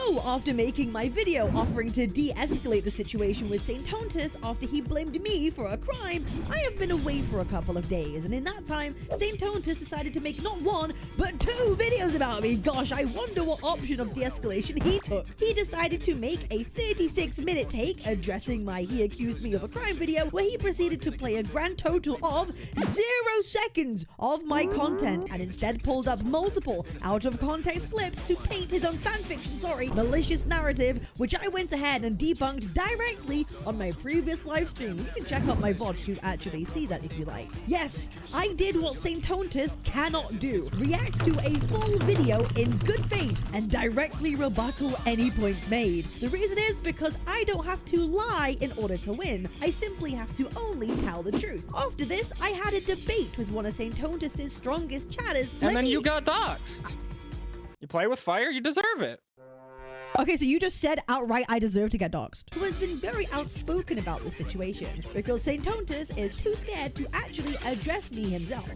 So, after making my video offering to de-escalate the situation with Saintontas after he blamed me for a crime, I have been away for a couple of days, and in that time, Saintontas decided to make not one, but 2 videos about me. Gosh, I wonder what option of de-escalation he took. He decided to make a 36-minute take addressing my "he accused me of a crime" video, where he proceeded to play a grand total of 0 seconds of my content, and instead pulled up multiple out-of-context clips to paint his own fanfiction, malicious narrative, which I went ahead and debunked directly on my previous live stream. You can check out my VOD to actually see that if you like. Yes, I did what Saintontas cannot do: react to a full video in good faith and directly rebuttal any points made. The reason is because I don't have to lie in order to win. I simply have to only tell the truth. After this, I had a debate with one of Saintontas' strongest chatters. And then you got doxxed. You play with fire, you deserve it. Okay, so you just said outright I deserve to get doxxed. Who has been very outspoken about this situation, because Saintontas is too scared to actually address me himself.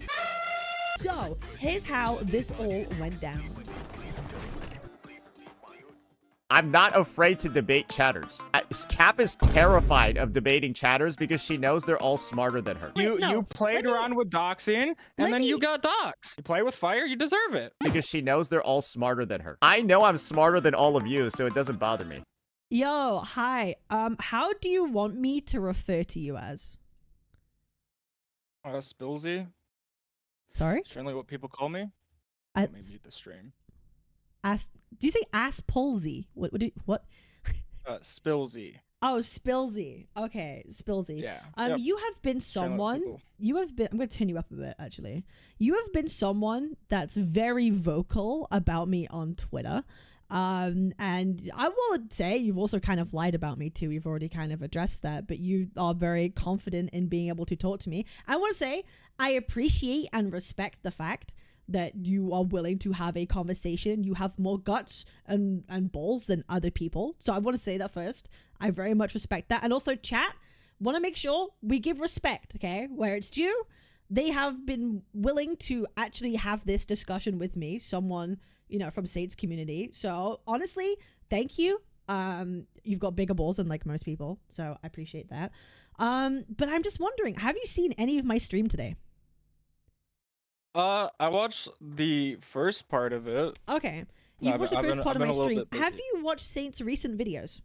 So, here's how this all went down. I'm not afraid to debate chatters. Cap is terrified of debating chatters because she knows they're all smarter than her. You played around with doxing, and then you got doxed. You play with fire, you deserve it. Because she knows they're all smarter than her. I know I'm smarter than all of you, so it doesn't bother me. Yo, hi. How do you want me to refer to you as? Spillsy. Sorry? That's generally what people call me. Let me mute the stream. Do you say ass Polsy? What? Spillsy. Oh, Spillsy. Okay, Spillsy. Yeah. Yep. You have been someone. I'm going to turn you up a bit, actually. You have been someone that's very vocal about me on Twitter. And I will say you've also kind of lied about me too. We've already kind of addressed that, but you are very confident in being able to talk to me. I want to say I appreciate and respect the fact that you are willing to have a conversation. You have more guts and balls than other people. So I want to say that first. I very much respect that. And also, chat, want to make sure we give respect, okay? Where it's due. They have been willing to actually have this discussion with me, someone, you know, from Saints community. So honestly, thank you. You've got bigger balls than like most people, so I appreciate that. But I'm just wondering, have you seen any of my stream today? I watched the first part of it. Okay. You watched the first part of my stream. Have you watched Saint's recent videos?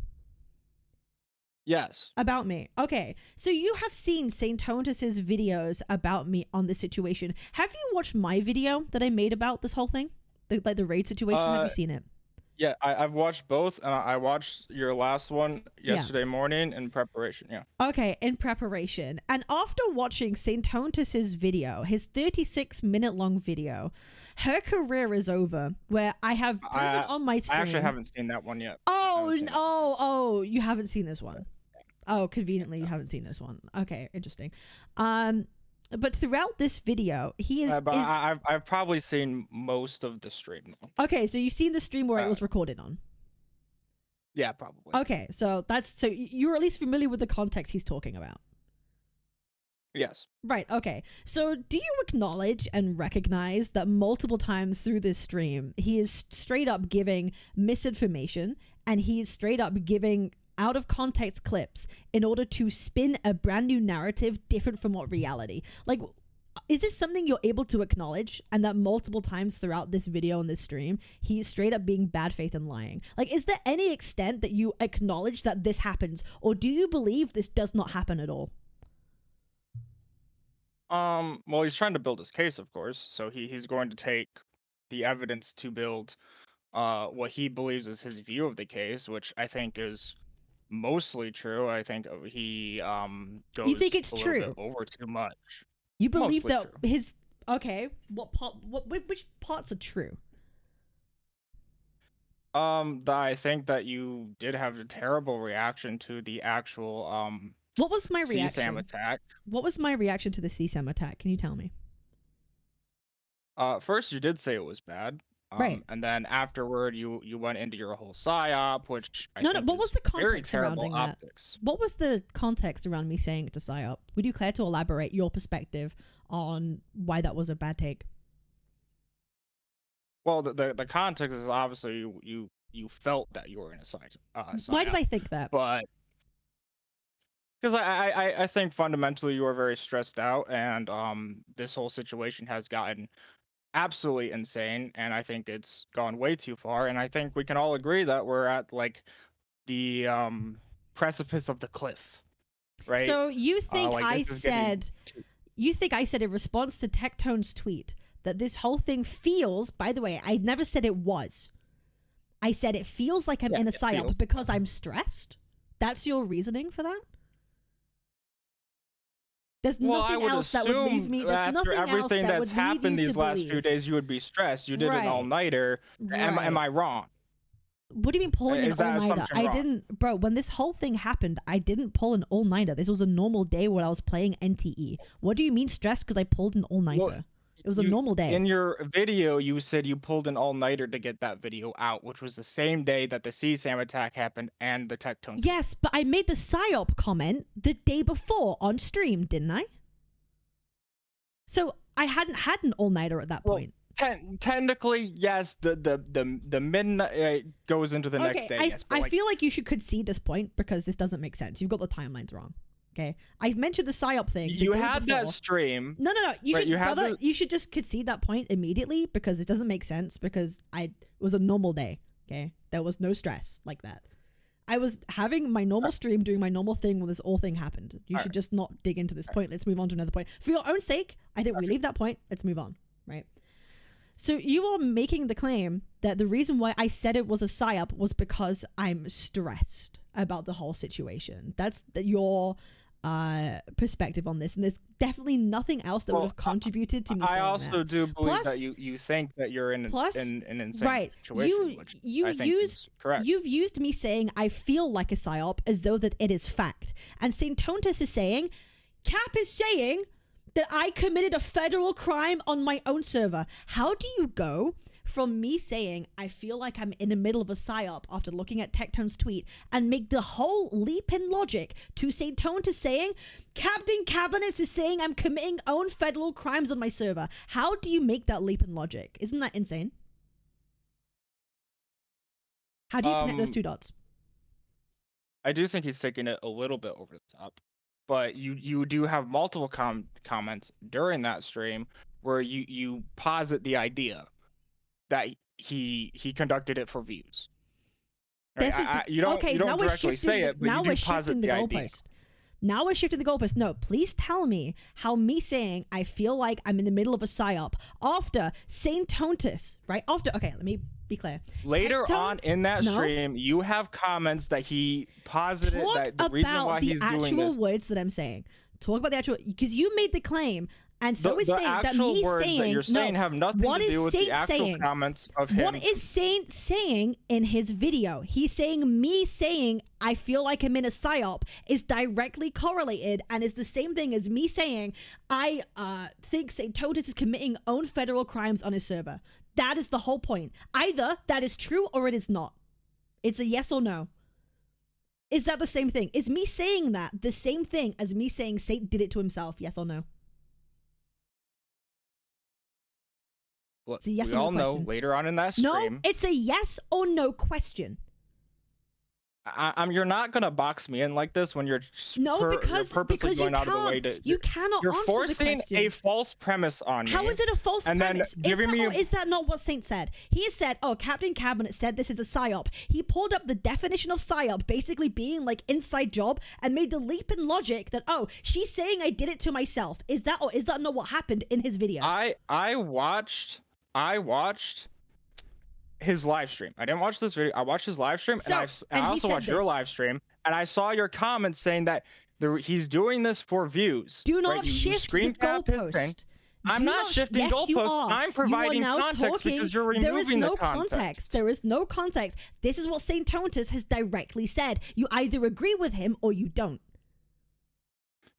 Yes. About me. Okay. So you have seen Saintontas' videos about me on this situation. Have you watched my video that I made about this whole thing? The raid situation? Have you seen it? Yeah, I've watched both. I watched your last one yesterday morning in preparation. Yeah. Okay, in preparation. And after watching Saintontas' video, his 36-minute long video, her career is over. Where I have proven on my stream. I actually haven't seen that one yet. Oh, you haven't seen this one. Oh, conveniently, you haven't seen this one. Okay, interesting. But throughout this video, he is. I've probably seen most of the stream though. Okay, so you've seen the stream where it was recorded on. Yeah, probably. Okay, so you're at least familiar with the context he's talking about. Yes. Right. Okay. So, do you acknowledge and recognize that multiple times through this stream, he is straight up giving misinformation, and he is straight up giving out of context clips in order to spin a brand new narrative different from what reality? Like, is this something you're able to acknowledge, and that multiple times throughout this video and this stream he's straight up being bad faith and lying? Like, is there any extent that you acknowledge that this happens, or do you believe this does not happen at all? Well, he's trying to build his case, of course, so he's going to take the evidence to build what he believes is his view of the case, which I think is mostly true. I think he goes you think it's a true bit over too much. You believe Mostly that true. his which parts are true? I think that you did have a terrible reaction to the actual what was my reaction? CSAM attack. What was my reaction to the CSAM attack? Can you tell me? First you did say it was bad. Right. And then afterward, you went into your whole psyop, which I think what was the context surrounding that? Optics. What was the context around me saying to psyop? Would you care to elaborate your perspective on why that was a bad take? Well, the context is obviously you you felt that you were in a psyop. Why did I think that? But because I think fundamentally you are very stressed out, and this whole situation has gotten absolutely insane, and I think it's gone way too far, and I think we can all agree that we're at like the precipice of the cliff, right? So you think like, I this is getting said, you think I said in response to Tectone's tweet that this whole thing feels, by the way, I never said it was. I said it feels like I'm in a psyop feels. because I'm stressed? That's your reasoning for that? There's nothing else that would leave me. There's nothing else everything that that's would lead happened you these to last believe. few days, you would be stressed. You did Right. an all-nighter. Am Right. I wrong? What do you mean pulling an Is that all-nighter? assumption I wrong? didn't, bro. When this whole thing happened, I didn't pull an all-nighter. This was a normal day when I was playing NTE. What do you mean stressed because I pulled an all-nighter? Well, it was a normal day. In your video, you said you pulled an all-nighter to get that video out, which was the same day that the CSAM attack happened and the Tectone. Yes, but I made the psyop comment the day before on stream, didn't I? So I hadn't had an all-nighter at that point. Technically, yes. The midnight goes into the next day. Yes, I feel like you should concede this point because this doesn't make sense. You've got the timelines wrong. Okay, I mentioned the psyop thing. You had that stream. No. You should, brother, you should just concede that point immediately because it doesn't make sense. Because it was a normal day. Okay, there was no stress like that. I was having my normal stream, doing my normal thing when this whole thing happened. You should just not dig into this point. Let's move on to another point. For your own sake, I think we leave that point. Let's move on. Right. So you are making the claim that the reason why I said it was a psyop was because I'm stressed about the whole situation. That's your perspective on this, and there's definitely nothing else that would have contributed to me saying I also that. do believe Plus- that you think that you're in an insane Right. situation, which I think is correct. You've used me saying I feel like a psyop as though that it is fact. And Saintontas is saying, Cap is saying that I committed a federal crime on my own server. How do you go from me saying I feel like I'm in the middle of a psyop after looking at Tectone's tweet and make the whole leap in logic to Saintontas saying Captain Cabinetz is saying I'm committing own federal crimes on my server? How do you make that leap in logic? Isn't that insane? How do you connect those two dots? I do think he's taking it a little bit over the top, but you do have multiple comments during that stream where you posit the idea that he conducted it for views. Right? You don't directly say it, but you do posit the idea. Now we're shifting the goalpost. No, please tell me how me saying I feel like I'm in the middle of a psyop after Saintontas, right? Okay, let me be clear. Later on in that stream, you have comments that he posited that the reason why he's doing this. Talk about the actual words that I'm saying. Talk about the actual, because you made the claim, and so is saying that me saying that you're saying have nothing to do with the actual comments of him. What is Saint saying in his video? He's saying me saying I feel like I'm in a psyop is directly correlated and is the same thing as me saying I think Saintontas is committing own federal crimes on his server. That is the whole point. Either that is true or it is not. It's a yes or no. Is that the same thing? Is me saying that the same thing as me saying Saint did it to himself? Yes or no? Well, it's a yes we or no all know question. later on in that stream. No, it's a yes or no question. You're not gonna box me in like this when you're because going out of the way to. You cannot You're answer the forcing question. a false premise on me. How is it a false and premise? Then giving Is that not what Saint said? He said, "Oh, Captain Cabinetz said this is a psyop." He pulled up the definition of psyop, basically being like inside job, and made the leap in logic that she's saying I did it to myself. Is that not what happened in his video? I watched his live stream. I didn't watch this video. I watched his live stream, and I also watched your live stream, and I saw your comments saying that he's doing this for views. Do not shift the goalpost. I'm not shifting goalposts. I'm providing context because you're removing the context. There is no context. This is what Saintontas has directly said. You either agree with him or you don't.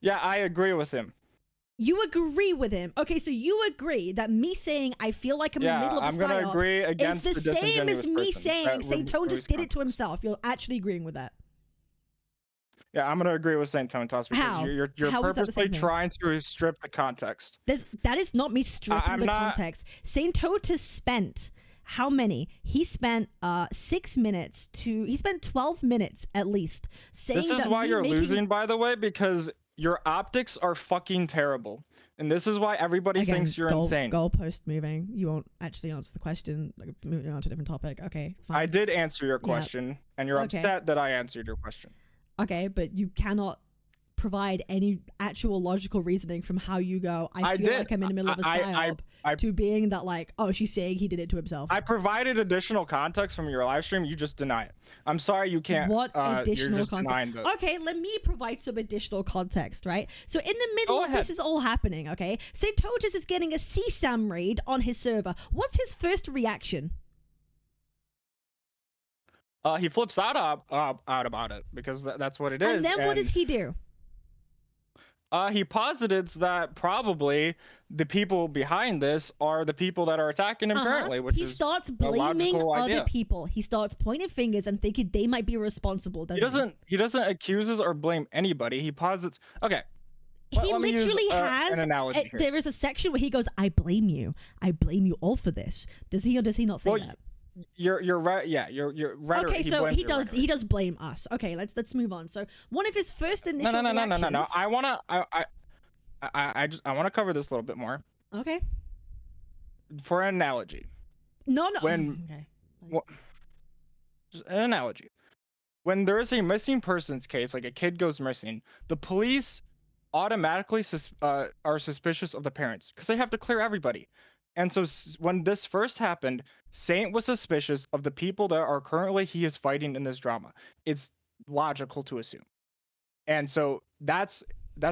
Yeah, I agree with him. You agree with him. Okay, so you agree that me saying I feel like I'm in the middle of a psyop is the same as me saying Saintontas did it to himself. You're actually agreeing with that. Yeah, I'm going to agree with Saintontas because How? you're How is that the purposely same thing? trying to strip the context. That is not me stripping the context. Saintontas spent how many? He spent 6 minutes he spent 12 minutes at least saying This is that why me you're making... losing, by the way, because your optics are fucking terrible. And this is why everybody thinks you're insane. Goalpost moving. You won't actually answer the question. Like, moving on to a different topic. Okay, fine. I did answer your question, and you're Okay. upset that I answered your question. Okay, but you cannot provide any actual logical reasoning from how you go, I feel like I'm in the middle of a psyop, to being that like, oh, she's saying he did it to himself. I provided additional context from your live stream. You just deny it. I'm sorry, you can't. What you're additional just context? denying Okay, let me provide some additional context, right? So in the middle Go of ahead. this is all happening, okay? Saintontas is getting a CSAM raid on his server. What's his first reaction? He flips out about it because that's what it is. And then what does he do? He posits that probably the people behind this are the people that are attacking him currently, which he is starts a blaming logical other idea. people. He starts pointing fingers and thinking they might be responsible. He doesn't accuse or blame anybody. He posits. Okay. He let me use, literally an analogy here. there is a section where he goes, I blame you all for this. Does he or does he not say that? You're right. Yeah, you're rhetoric. Okay, so he blames your he does blame us. Okay, let's move on. So one of his first initial reactions... No. I wanna cover this a little bit more. Okay. For an analogy. No. Okay. Just an analogy. When there is a missing persons case, like a kid goes missing, the police automatically are suspicious of the parents because they have to clear everybody. And so when this first happened, Saint was suspicious of the people that are currently he is fighting in this drama. It's logical to assume. And so that's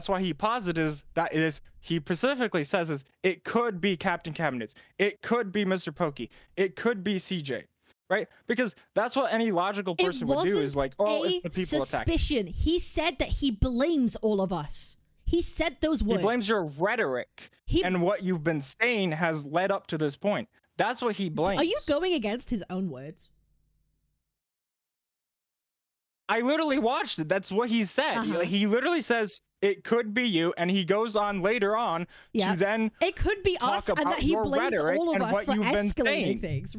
why he posits that he specifically says it could be Captain Cabinetz. It could be Mr. Pokey. It could be CJ. Right? Because that's what any logical person would do is like, oh, it's the people suspicion. attacking. He said that he blames all of us. He said those words. He blames your rhetoric, and what you've been saying has led up to this point. That's what he blames. Are you going against his own words? I literally watched it. That's what he said. He literally says it could be you, and he goes on later on to then it could be us, and that he blames all of us for escalating things.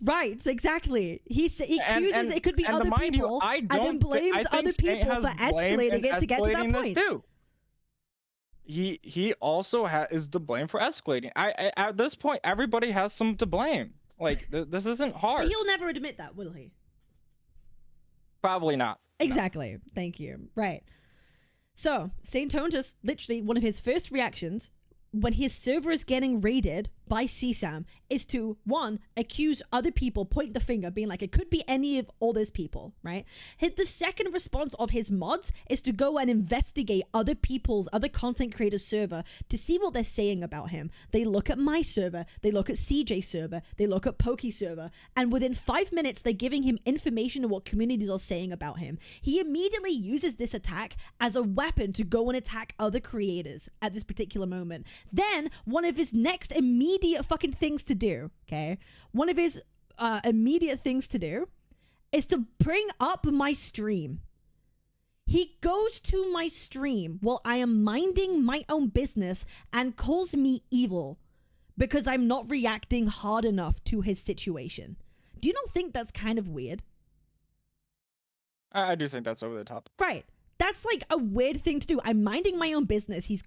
Right, exactly. He accuses it could be other people, and then blames other people for escalating it to get to that point. Too. He also is to blame for escalating. I at this point, everybody has some to blame. Like this isn't hard. But he'll never admit that, will he? Probably not. Exactly. No. Thank you. Right. So Saintontas, literally one of his first reactions when his server is getting raided by CSAM is to, one, accuse other people, point the finger, being like, it could be any of all those people, right? The second response of his mods is to go and investigate other content creators' server to see what they're saying about him. They look at my server, they look at CJ's server, they look at Pokey's server, and within 5 minutes, they're giving him information on what communities are saying about him. He immediately uses this attack as a weapon to go and attack other creators at this particular moment. Then, one of his next immediate fucking things to do, okay? One of his immediate things to do is to bring up my stream. He goes to my stream while I am minding my own business and calls me evil because I'm not reacting hard enough to his situation. Do you not think that's kind of weird? I do think that's over the top. Right. That's like a weird thing to do. I'm minding my own business. He's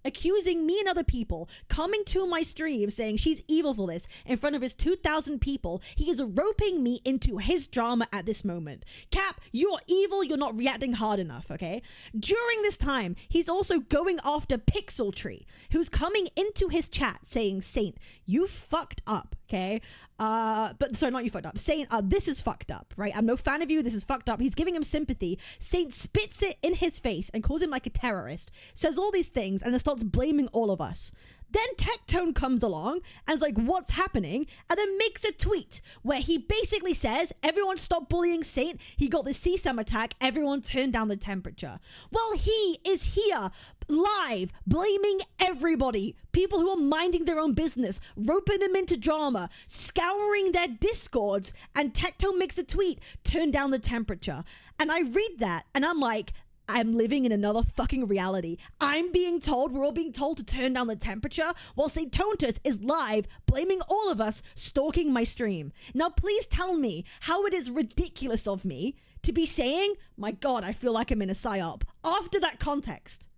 accusing me and other people, coming to my stream saying she's evil for this in front of his 2,000 people. He is roping me into his drama at this moment. Cap, you're evil. You're not reacting hard enough, okay? During this time, he's also going after Pixel Tree, who's coming into his chat saying, Saint, you fucked up, okay? But sorry, not you fucked up. Saying, this is fucked up, right? I'm no fan of you. This is fucked up. He's giving him sympathy. Saint spits it in his face and calls him like a terrorist. Says all these things and then starts blaming all of us. Then Tectone comes along and is like, what's happening? And then makes a tweet where he basically says, everyone stop bullying Saint. He got the CSAM attack. Everyone turn down the temperature. Well, he is here live blaming everybody. People who are minding their own business, roping them into drama, scouring their discords, and Tectone makes a tweet, turn down the temperature. And I read that and I'm like, I'm living in another fucking reality. We're all being told to turn down the temperature while Saintontas is live blaming all of us stalking my stream. Now please tell me how it is ridiculous of me to be saying, my god, I feel like I'm in a psyop after that context.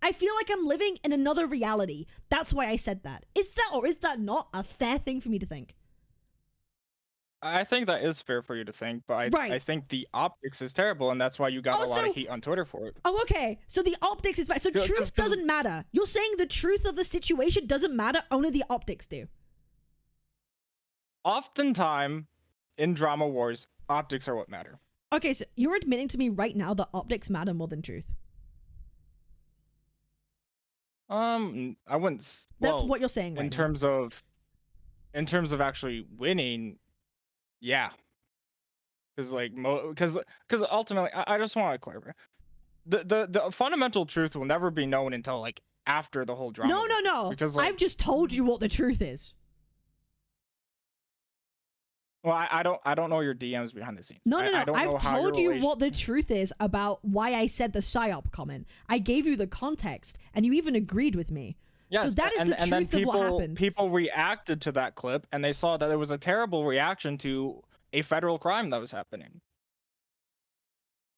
I feel like I'm living in another reality. That's why I said that. Is that or is that not a fair thing for me to think? I think that is fair for you to think, but I think the optics is terrible, and that's why you got a lot of heat on Twitter for it. Oh, okay. So the optics is bad. So truth doesn't matter. You're saying the truth of the situation doesn't matter, only the optics do. Oftentimes, in drama wars, optics are what matter. Okay, so you're admitting to me right now that optics matter more than truth. I wouldn't. That's what you're saying right now. In terms of actually winning, yeah. Because ultimately, I just want to clarify. The fundamental truth will never be known until like after the whole drama. No. Because I've just told you what the truth is. Well, I don't know your DMs behind the scenes. No. I've told you what the truth is about why I said the psyop comment. I gave you the context, and you even agreed with me. Yes, so that is the truth of what happened. People reacted to that clip, and they saw that it was a terrible reaction to a federal crime that was happening.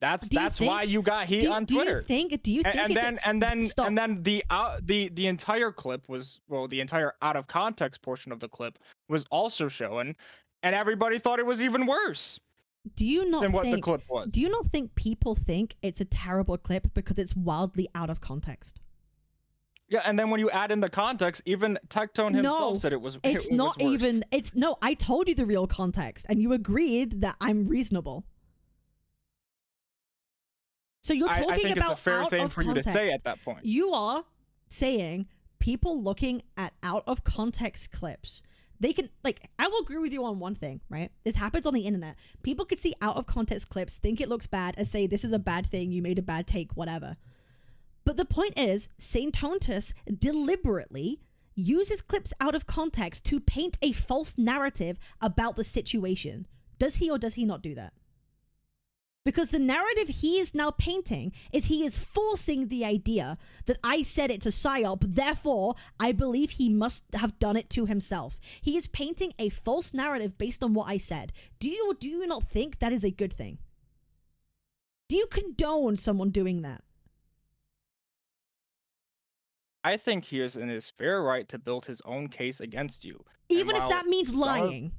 That's why you got heat on Twitter. Do you think? And then the entire clip was, well, the entire out of context portion of the clip was also shown. And everybody thought it was even worse than what the clip was. Do you not think people think it's a terrible clip because it's wildly out of context? Yeah, and then when you add in the context, even Tectone himself said it was. It's not even. I told you the real context, and you agreed that I'm reasonable. So you're talking I think about it's a fair out thing of for context. you to say at that point. You are saying people looking at out of context clips. They can, like, I will agree with you on one thing, right? This happens on the internet. People could see out of context clips, think it looks bad, and say, this is a bad thing, you made a bad take, whatever. But the point is, Saintontas deliberately uses clips out of context to paint a false narrative about the situation. Does he or does he not do that? Because the narrative he is now painting is he is forcing the idea that I said it's a psyop, therefore I believe he must have done it to himself. He is painting a false narrative based on what I said. Do you or do you not think that is a good thing? Do you condone someone doing that? I think he is in his fair right to build his own case against you. Even if that means lying.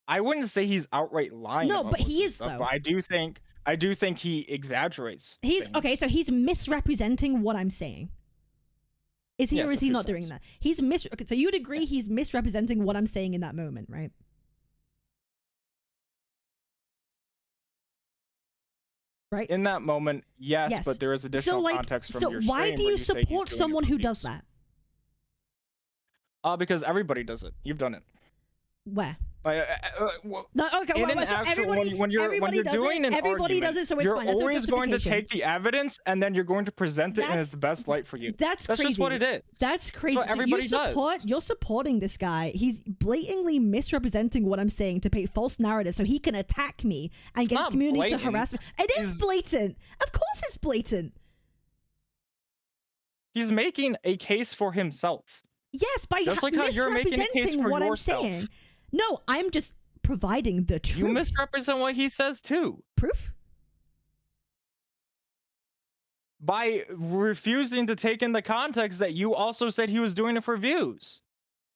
I wouldn't say he's outright lying. No, but he is, though. But I do think he exaggerates. Okay, so he's misrepresenting what I'm saying. Is he or is he not doing that? Okay, so you would agree he's misrepresenting what I'm saying in that moment, right? Right? In that moment, yes. But there is additional context from your stream. So why do you support someone who does that? Because everybody does it. You've done it. Where? No, okay, so everybody does it, so it's fine. You're always going to take the evidence and then you're going to present it in its best light for you. That's crazy. Just what it is. That's crazy. That's what everybody does. You're supporting this guy. He's blatantly misrepresenting what I'm saying to paint false narrative so he can attack me and get his community to harass me. It is blatant. Of course it's blatant. He's making a case for himself. Yes, by misrepresenting what I'm saying. No, I'm just providing the truth. You misrepresent what he says too. Proof? By refusing to take in the context that you also said he was doing it for views.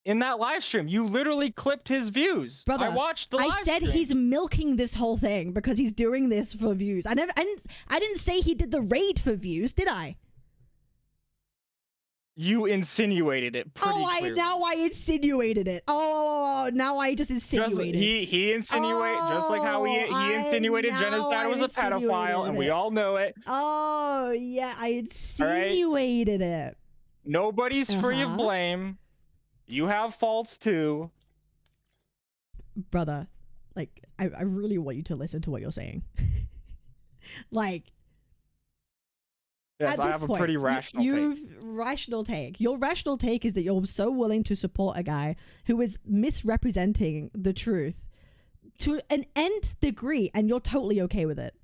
In that live stream, you literally clipped his views. Brother, I watched the live stream. He's milking this whole thing because he's doing this for views. I didn't say he did the raid for views, did I? You insinuated it pretty clearly. Now I insinuated it. Now I just insinuated it. He insinuated, just like how he insinuated Jenna's dad was a pedophile, and we all know it. Oh, yeah, I insinuated it. Nobody's free of blame. You have faults too. Brother, like, I really want you to listen to what you're saying. Like, yes, I have a pretty rational take. Your rational take is that you're so willing to support a guy who is misrepresenting the truth to an nth degree, and you're totally okay with it.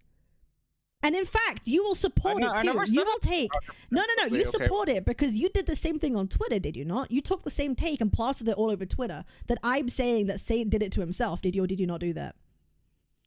And in fact, you will support it too. You will take... No. You support it because you did the same thing on Twitter, did you not? You took the same take and plastered it all over Twitter that I'm saying that Saint did it to himself. Did you or did you not do that?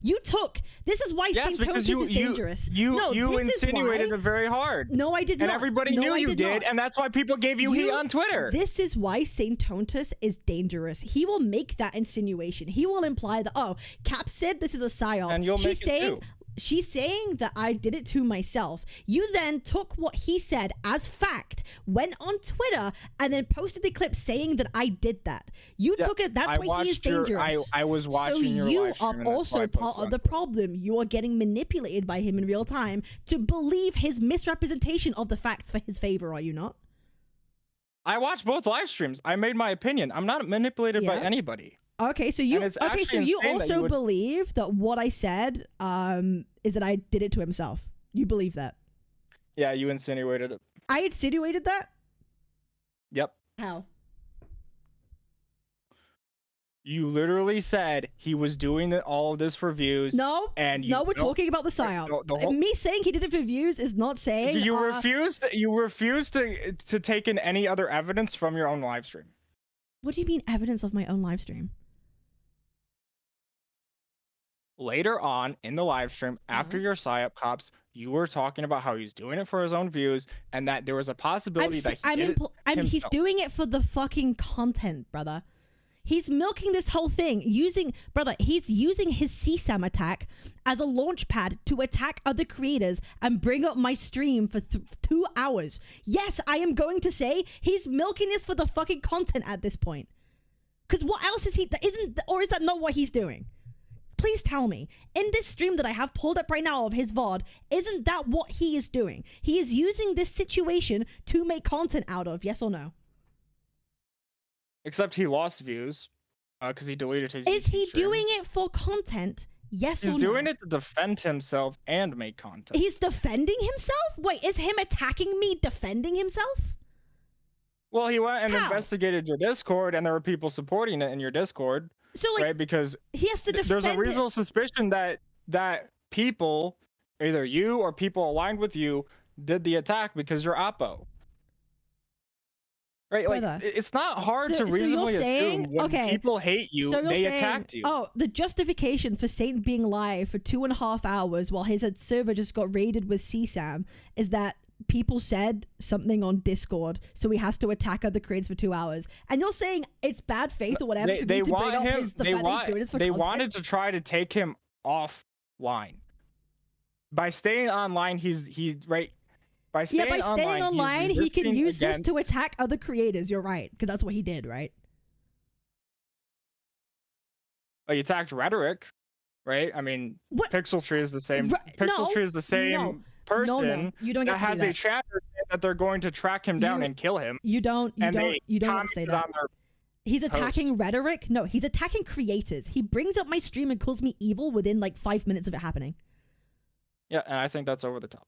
You took... This is why Saintontas is dangerous. You insinuated it very hard. No, I did not. And everybody knew you did, and that's why people gave you heat on Twitter. This is why Saintontas is dangerous. He will make that insinuation. He will imply that, oh, Cap said this is a psyop. And you'll make it too. She's saying that I did it to myself. You then took what he said as fact, went on Twitter, and then posted the clip saying that I did that. You took it. That's why he is dangerous. I was watching your live stream. So you are also part of the problem. You are getting manipulated by him in real time to believe his misrepresentation of the facts for his favor, are you not? I watched both live streams. I made my opinion. I'm not manipulated by anybody. Okay, so you also believe that what I said is that I did it to himself. You believe that? Yeah, you insinuated it. I insinuated that? Yep. How? You literally said he was doing all of this for views. No, we're talking about the psyop. Me saying he did it for views is not saying... You refused to take in any other evidence from your own live stream. What do you mean evidence of my own live stream? Later on in the live stream, after your psyop cops, you were talking about how he's doing it for his own views and that there was a possibility he's doing it for the fucking content, brother. He's milking this whole thing he's using his CSAM attack as a launch pad to attack other creators and bring up my stream for 2 hours. Yes, I am going to say he's milking this for the fucking content at this point. Because what else is is that not what he's doing? Please tell me, in this stream that I have pulled up right now of his VOD, isn't that what he is doing? He is using this situation to make content out of, yes or no? Except he lost views because he deleted his Is he stream. doing it for content? Yes or no? He's doing it to defend himself and make content. He's defending himself? Wait, is him attacking me defending himself? Well, he went and investigated your Discord, and there were people supporting it in your Discord. So, like, right? Because he has to defend there's a reasonable suspicion that people, either you or people aligned with you, did the attack because you're Oppo. Right? Like, it's not hard to reasonably assume when people hate you, they attacked you. Oh, the justification for Saint being live for 2.5 hours while his server just got raided with CSAM is that people said something on Discord, so he has to attack other creators for 2 hours. And you're saying it's bad faith or whatever for me to bring up the fact that he's doing this for content? They wanted to try to take him offline. By staying online, by staying online, he can use this to attack other creators. You're right, because that's what he did, right? He attacked Rhetoric, right? I mean, Pixel Tree is the same. Pixel Tree is the same person you don't get that to has do a chatter that they're going to track him down and kill him. You don't get to say that. He's attacking Rhetoric. No, he's attacking creators. He brings up my stream and calls me evil within like 5 minutes of it happening. Yeah, and I think that's over the top.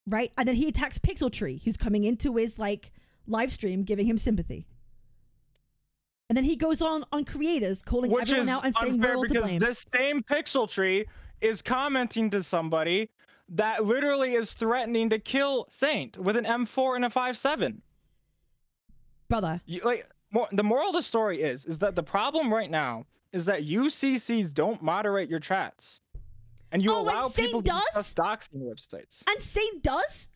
Right? And then he attacks Pixel Tree, who's coming into his like live stream giving him sympathy. And then he goes on creators calling everyone out and saying we're all to blame. This same Pixel Tree is commenting to somebody that literally is threatening to kill Saint with an M4 and a 5.7. Brother. The moral of the story is that the problem right now is that UCCs don't moderate your chats. And you allow people to discuss doxing websites. And Saint does?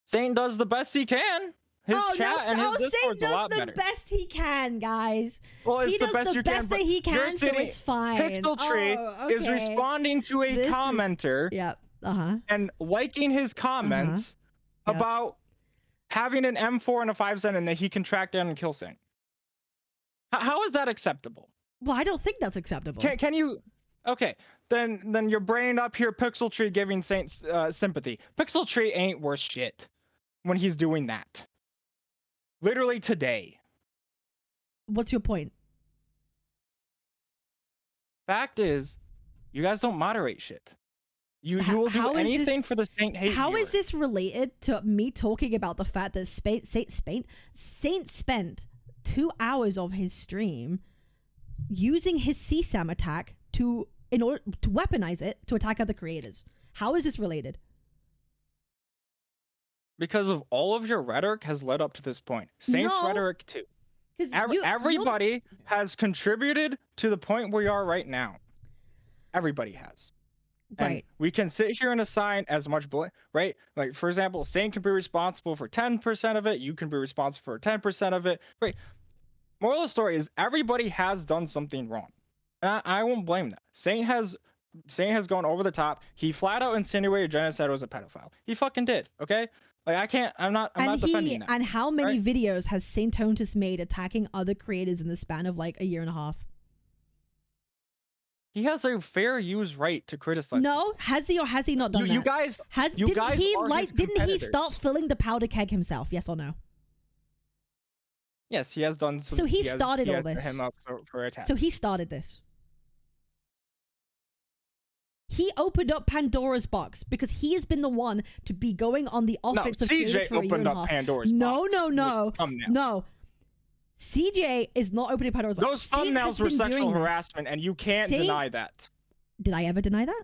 Saint does the best he can. His chat and his Discord's a lot better. Saint does the best he can, guys. Well, it's he does the best that he can, so it's fine. Pixel Tree is responding to a commenter and liking his comments about having an M4 and a 5.7 that he can track down and kill Saint. How is that acceptable? Well, I don't think that's acceptable. Can you... Okay, then you're braying up here Pixel Tree giving Saint sympathy. Pixel Tree ain't worth shit when he's doing that. Literally today. What's your point? Fact is, you guys don't moderate shit. You will do anything for the Saint hate How viewer. is this related to me talking about the fact that Saint spent 2 hours of his stream using his CSAM attack to in order to weaponize it to attack other creators. How is this related? Because of all of your rhetoric has led up to this point. Saints No. rhetoric too. Because Everybody has contributed to the point where you are right now. Everybody has. And right. we can sit here and assign as much blame, right? Like, for example, Saint can be responsible for 10% of it. You can be responsible for 10% of it, right? Moral of the story is everybody has done something wrong. And I won't blame that. Saint has gone over the top. He flat out insinuated Genocide was a pedophile. He fucking did, okay? Like, I'm not defending that. And how many videos has Saintontas made attacking other creators in the span of like a year and a half? He has a fair use right to criticize. No, has he or has he not done that? You guys, didn't he start filling the powder keg himself? Yes or no? Yes, he has done some. So he started all this. Him up for attack. So he started this. He opened up Pandora's box because he has been the one to be going on the offense of creators for a year and a half. Pandora's no. box. No. CJ is not opening Pandora's box. Those thumbnails were sexual harassment, and you can't deny that. Did I ever deny that?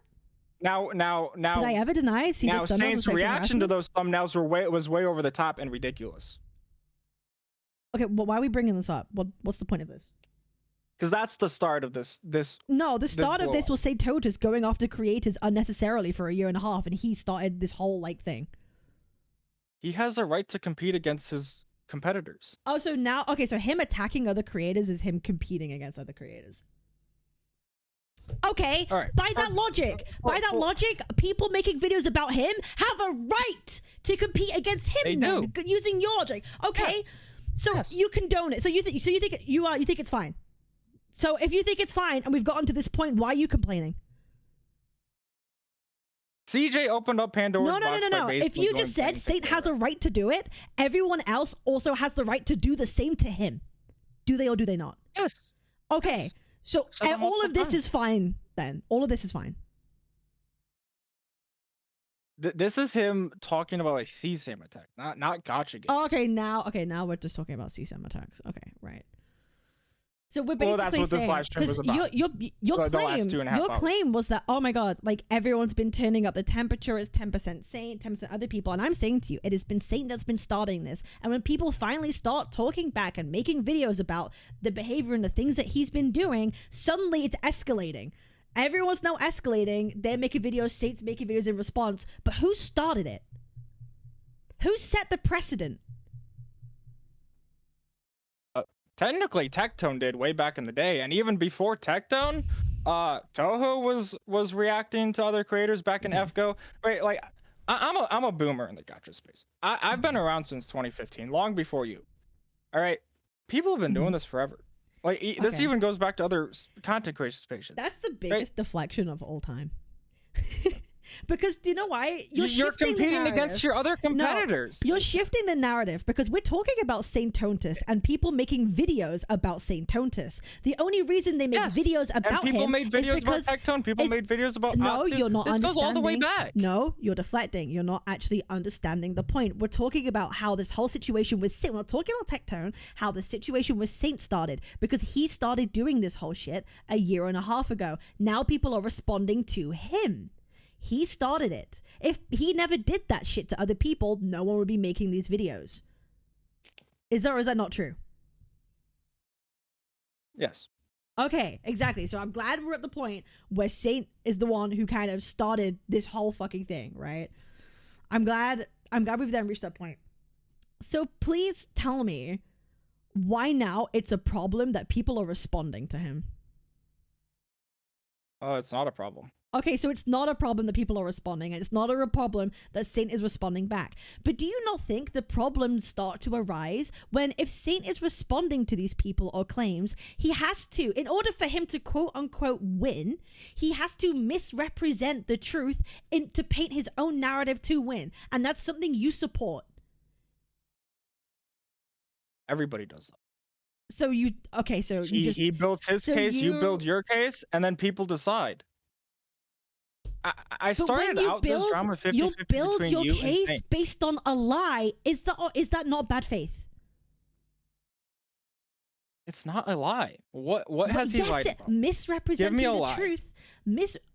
Now. Did I ever deny CJ's thumbnails? Now, Saint's reaction to those thumbnails was way over the top and ridiculous. Okay, well, why are we bringing this up? What's the point of this? Because that's the start of this. No, the start of this was Saintontas going after creators unnecessarily for a year and a half, and he started this whole like thing. He has a right to compete against his competitors. Oh, so now, okay, so him attacking other creators is him competing against other creators. Okay, right. By that logic, people making videos about him have a right to compete against him. They do. Using your logic. Okay, yes. So yes. You condone it. So you think it's fine. So if you think it's fine, and we've gotten to this point, why are you complaining? CJ opened up Pandora's box. No. If you just said Saint has a right to do it, everyone else also has the right to do the same to him. Do they or do they not? Yes. Okay. Yes. So all of this is fine then. All of this is fine. This is him talking about a CSAM attack, not gotcha games. Oh, okay, now we're just talking about CSAM attacks. Okay, right. So we're basically that's what saying, this live stream was about. Your claim was that, oh my god, like everyone's been turning up the temperature. It's 10% Saint, 10% other people, and I'm saying to you, it has been Saint that's been starting this. And when people finally start talking back and making videos about the behavior and the things that he's been doing, suddenly it's escalating. Everyone's now escalating. They're making videos, Saint's making videos in response. But who started it? Who set the precedent? Technically, Tectone did way back in the day, and even before Tectone, Toho was reacting to other creators back in FGO. Right, like I'm a boomer in the gacha space. I've been around since 2015, long before you. All right, people have been doing this forever. Like this even goes back to other content creation spaces. That's the biggest deflection of all time. Because do you know why? You're competing against your other competitors. No, you're shifting the narrative because we're talking about Saintontas and people making videos about Saintontas. The only reason they make videos about him made videos is because about Tectone. People made videos about No, Atsu. You're not this understanding. Goes all the way back. No, you're deflecting. You're not actually understanding the point. We're talking about how this whole situation with Saint. We're not talking about Tectone. How the situation with Saint started because he started doing this whole shit a year and a half ago. Now people are responding to him. He started it. If he never did that shit to other people, no one would be making these videos. Is that or is that not true? Yes. Okay, exactly. So I'm glad we're at the point where Saint is the one who kind of started this whole fucking thing, right? I'm glad we've then reached that point. So please tell me why now it's a problem that people are responding to him. Oh, it's not a problem. Okay, so it's not a problem that people are responding, and it's not a problem that Saint is responding back. But do you not think the problems start to arise when if Saint is responding to these people or claims, he has to, in order for him to quote-unquote win, he has to misrepresent the truth to paint his own narrative to win. And that's something you support. Everybody does that. So you he builds his case, you build your case, and then people decide. I started out this drama 50-50 you build between your you case and Saint. based on a lie. Is that not bad faith? It's not a lie. What has he lied about? Misrepresenting the truth.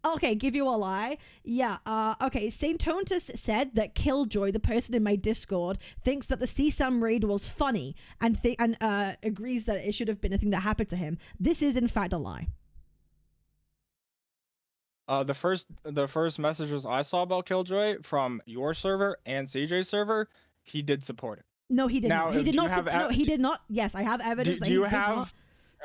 Okay, give you a lie. Yeah, okay, Saintontas said that Killjoy, the person in my Discord, thinks that the CSAM raid was funny and agrees that it should have been a thing that happened to him. This is in fact a lie. The first messages I saw about Killjoy from your server and CJ's server, he did support it. No, he did Now, not. He do did you not. have No, he did not. Yes, I have evidence. Do you have?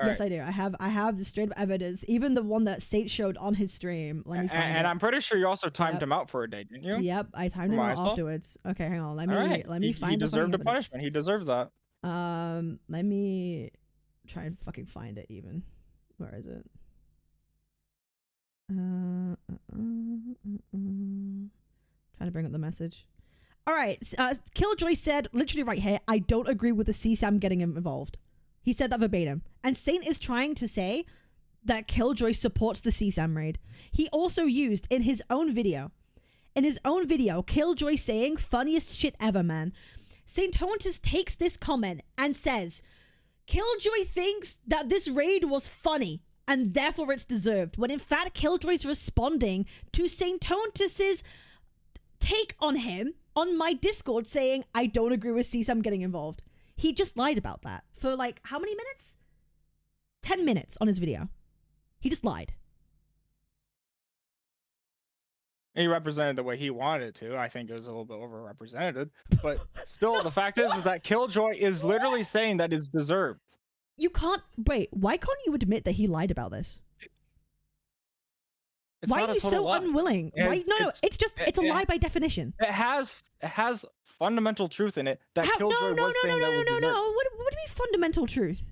Yes, I do. I have the straight up evidence. Even the one that Saint showed on his stream. Let me find it. And I'm pretty sure you also timed him out for a day, didn't you? Yep, I timed him out afterwards. Okay, hang on. Let me find. He deserved a punishment. He deserved that. Let me try and fucking find it. Even where is it? Trying to bring up the message. All right, Killjoy said literally right here, I don't agree with the CSAM getting him involved. He said that verbatim. And Saint is trying to say that Killjoy supports the CSAM raid. He also used in his own video, Killjoy saying, funniest shit ever, man. Saintontas takes this comment and says, Killjoy thinks that this raid was funny and therefore it's deserved. When in fact, Killjoy's responding to Saintontas's take on him on my Discord saying, I don't agree with CSAM getting involved. He just lied about that for like, how many minutes? 10 minutes on his video. He just lied. He represented the way he wanted to. I think it was a little bit overrepresented. But still, the fact is that Killjoy is literally saying that it's deserved. You can't... Wait, why can't you admit that he lied about this? Why are you so unwilling? It's a lie by definition. It has fundamental truth in it that Killjoy was saying that was deserved. What do you mean fundamental truth?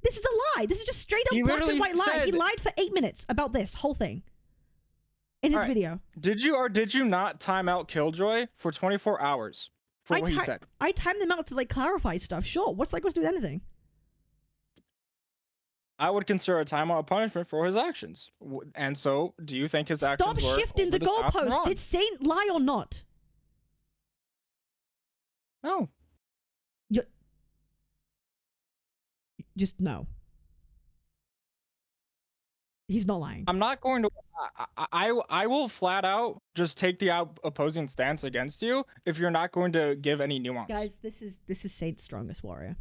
This is a lie. This is just straight up black and white lie. He lied for 8 minutes about this whole thing in his video. Did you or did you not time out Killjoy for 24 hours for what he said? I timed them out to like clarify stuff. Sure. What's that supposed to do with anything? I would consider a timeout a punishment for his actions. And so, do you think his actions were Stop shifting the goalpost. Did Saint lie or not? No. Just no. He's not lying. I'm not going to... I will flat out just take the opposing stance against you if you're not going to give any nuance. Guys, this is Saint's strongest warrior.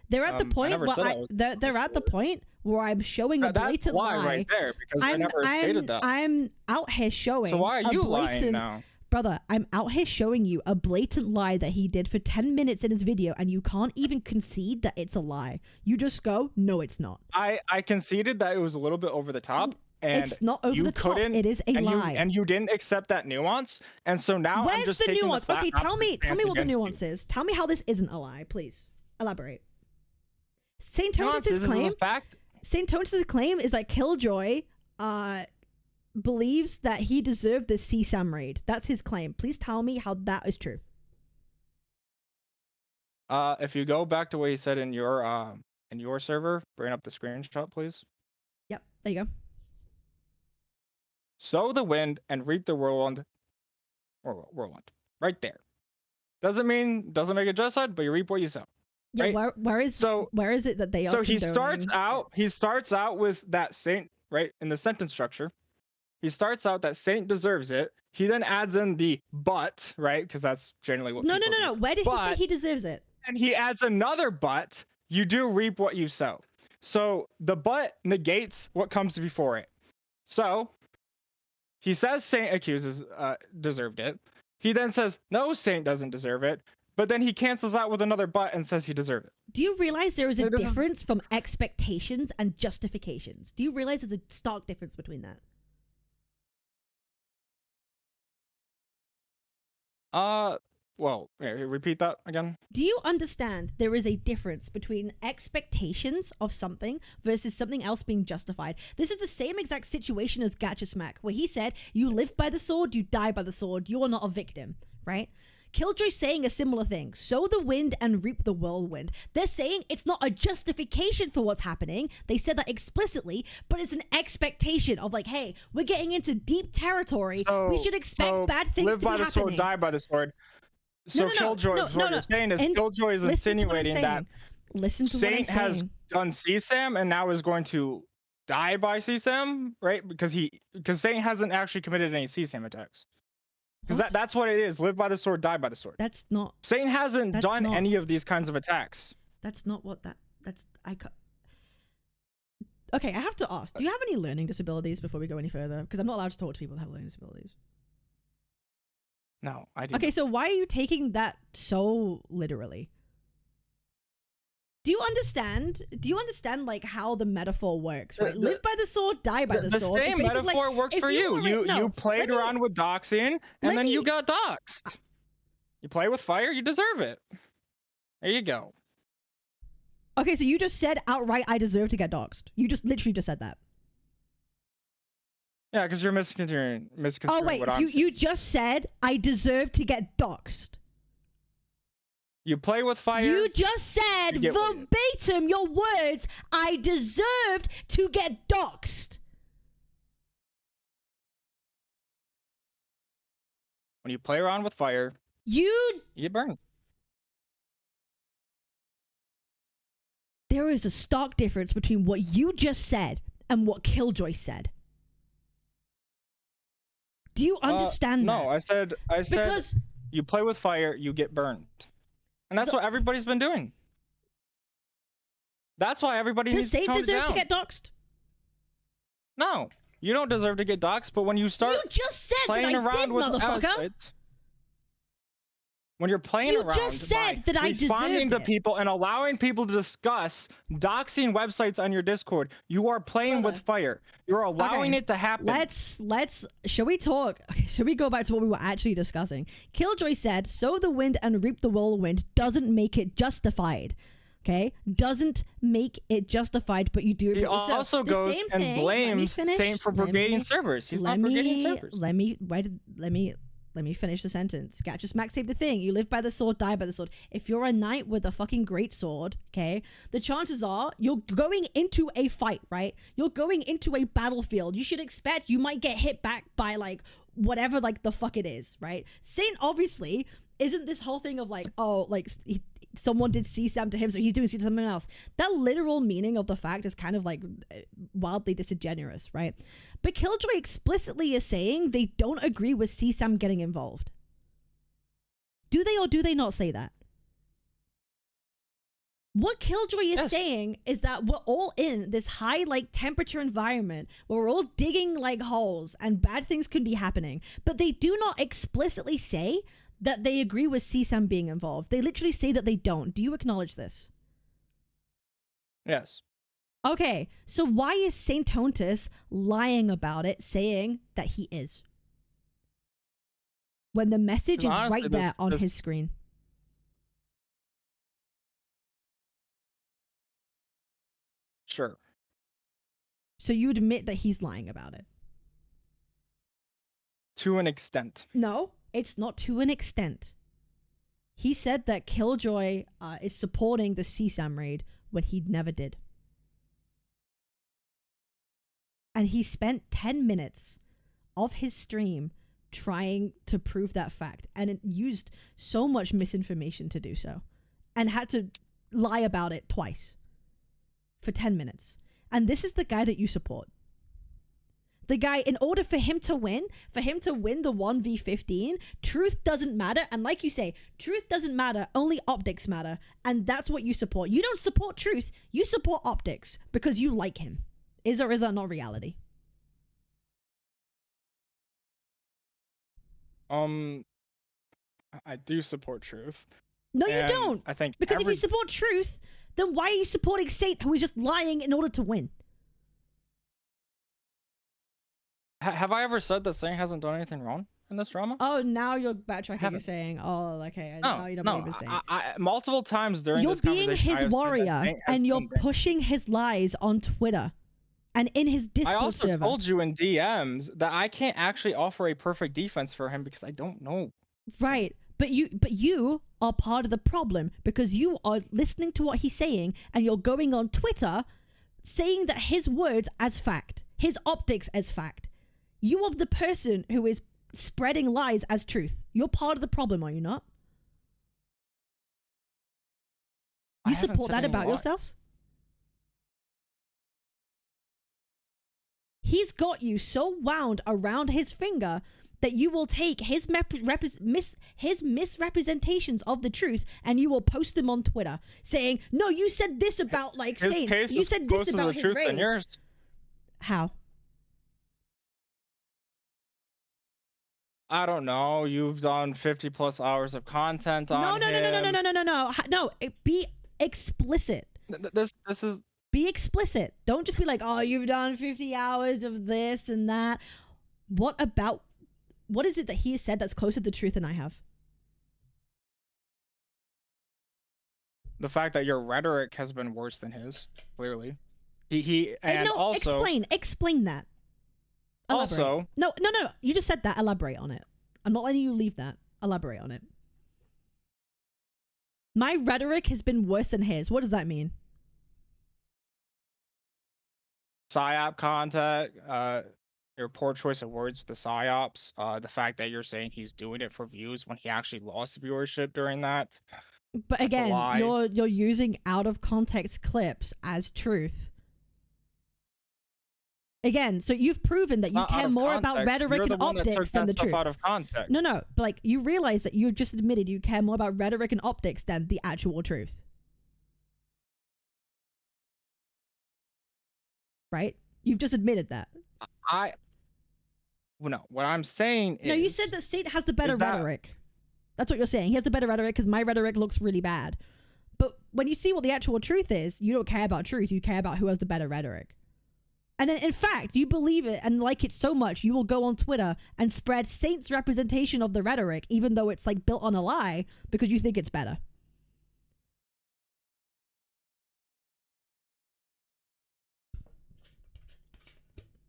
They're at the point where they're at the point where I'm showing a blatant lie. Right there, because I never stated that. I'm out here showing. So why are you lying now? Brother, I'm out here showing you a blatant lie that he did for 10 minutes in his video, and you can't even concede that it's a lie. You just go, no, it's not. I conceded that it was a little bit over the top. And it's not over the top. It is a lie. And you didn't accept that nuance. And so now I'm just taking the nuance? Okay, tell me what the nuance is. Tell me how this isn't a lie, please. Elaborate. Saintontas' claim is that Killjoy believes that he deserved the CSAM raid. That's his claim. Please tell me how that is true. If you go back to what he said in your server, bring up the screenshot, please. Yep, there you go. Sow the wind and reap the whirlwind. Right there. Doesn't make it genocide, but you reap what you sow. Yeah, right? where is it that they are? So he starts out with that Saint, right, in the sentence structure. He starts out that Saint deserves it. He then adds in the but, right? Because that's generally what people do. No. Where did he say he deserves it? And he adds another but. You do reap what you sow. So the but negates what comes before it. So he says Saint accuses deserved it. He then says no, Saint doesn't deserve it. But then he cancels out with another but and says he deserved it. Do you realize there is a difference from expectations and justifications? Do you realize there's a stark difference between that? Well, repeat that again. Do you understand there is a difference between expectations of something versus something else being justified? This is the same exact situation as Gacha Smack, where he said, you live by the sword, you die by the sword, you're not a victim, right? Killjoy's saying a similar thing. Sow the wind and reap the whirlwind. They're saying it's not a justification for what's happening. They said that explicitly, but it's an expectation of like, hey, we're getting into deep territory. We should expect bad things to be happening. Live by the sword, die by the sword. So Killjoy, what you're saying is Killjoy is insinuating that Saint has done CSAM and now is going to die by CSAM, right? Because Saint hasn't actually committed any CSAM attacks. Because What? that's what it is. Live by the sword, die by the sword. That's not. Saint hasn't That's done not- any of these kinds of attacks. That's not what that. That's Okay, I have to ask. Do you have any learning disabilities before we go any further? Because I'm not allowed to talk to people that have learning disabilities. No, I do. Okay, so why are you taking that so literally? Do you understand? Do you understand like how the metaphor works? Right, live by the sword, die by the sword. The same It's basically metaphor like, works if for you. were- no, You played let me- around with doxing, let and then you me- got doxed. You play with fire, you deserve it. There you go. Okay, so you just said outright, I deserve to get doxxed. You just literally just said that. Yeah, because you're misconstruing Oh wait, what so I'm saying. you just said I deserve to get doxxed. You play with fire. You just said you get what you- verbatim your words. I deserved to get doxxed. When you play around with fire, You. you get burned. There is a stark difference between what you just said and what Killjoy said. Do you understand that? No, I said Because you play with fire, you get burned. And that's what everybody's been doing. That's why everybody does needs to Saint tone it deserve to down. get doxxed? No, you don't deserve to get doxxed, but when you start You just said that playing I around did, with motherfucker. outfits, when you're playing You around just said by that I responding deserved to it. people and allowing people to discuss doxing websites on your Discord, you are playing with Brother. fire. You're allowing Okay, it to happen. Let's shall we talk? Okay, shall we go back to what we were actually discussing? Killjoy said, "Sow the wind and reap the whirlwind" doesn't make it justified. Okay, doesn't make it justified, but you do it. He So, also the goes same and thing- let me blames finish, Saint for let brigading me- servers. He's let not brigading me- servers. Let me finish the sentence. Just Max saved the thing. You live by the sword, die by the sword. If you're a knight with a fucking great sword, okay, the chances are you're going into a fight, right? You're going into a battlefield. You should expect you might get hit back by like whatever like the fuck it is, right? Saint obviously isn't this whole thing of like, oh, like someone did CSAM to him, so he's doing CSAM to someone else. That literal meaning of the fact is kind of like wildly disingenuous, right? But Killjoy explicitly is saying they don't agree with CSAM getting involved. Do they or do they not say that? What Killjoy is Yes. saying is that we're all in this high like temperature environment where we're all digging like holes and bad things could be happening, but they do not explicitly say that they agree with CSAM being involved. They literally say that they don't. Do you acknowledge this? Yes. Okay, so why is Saintontas lying about it, saying that he is? When the message is Honestly, right there this- on this- his screen. Sure. So you admit that he's lying about it? To an extent. No, it's not to an extent. He said that Killjoy is supporting the CSAM raid when he never did. And he spent 10 minutes of his stream trying to prove that fact, and it used so much misinformation to do so, and had to lie about it twice for 10 minutes. And this is the guy that you support. The guy, in order for him to win the 1v15, truth doesn't matter. And like you say, truth doesn't matter, only optics matter. And that's what you support. You don't support truth, you support optics because you like him. Is or is that not reality? I do support truth. No, you And don't. I think Because if you support truth, then why are you supporting Saint, who is just lying in order to win? Have I ever said that Saint hasn't done anything wrong in this drama? Oh, now you're backtracking and Haven't. saying, oh, okay, No, now you don't no. believe in Saint. I multiple times during You're this being conversation, I his have said that warrior, Saint has and you're done things. pushing his lies on Twitter and in his I Discord also server. told you in DMs that I can't actually offer a perfect defense for him because I don't know. Right. But you are part of the problem because you are listening to what he's saying and you're going on Twitter saying that his words as fact, his optics as fact. You are the person who is spreading lies as truth. You're part of the problem, are you not? I You haven't support said that any about lies. yourself? He's got you so wound around his finger that you will take his misrepresentations of the truth and you will post them on Twitter saying, no, you said this about like Saint. You said this about his raid. How? I don't know. You've done 50+ hours of content on him. No. Be explicit. This is. Be explicit. Don't just be like, oh, you've done 50 hours of this and that. What is it that he said that's closer to the truth than I have? The fact that your rhetoric has been worse than his, clearly. And no, also explain that. Elaborate. Also, no. You just said that. Elaborate on it. I'm not letting you leave that. Elaborate on it. My rhetoric has been worse than his. What does that mean? PSYOP content, your poor choice of words with the PSYOPs, the fact that you're saying he's doing it for views when he actually lost viewership during that. But again, you're using out of context clips as truth. Again, so you've proven that you care more about rhetoric and optics than the truth. Out of context. No, but like you realize that you just admitted you care more about rhetoric and optics than the actual truth. Right? You've just admitted that. No, what I'm saying is... No, you said that Saint has the better rhetoric. That's what you're saying. He has the better rhetoric because my rhetoric looks really bad. But when you see what the actual truth is, you don't care about truth. You care about who has the better rhetoric. And then, in fact, you believe it and like it so much, you will go on Twitter and spread Saint's representation of the rhetoric, even though it's like built on a lie, because you think it's better.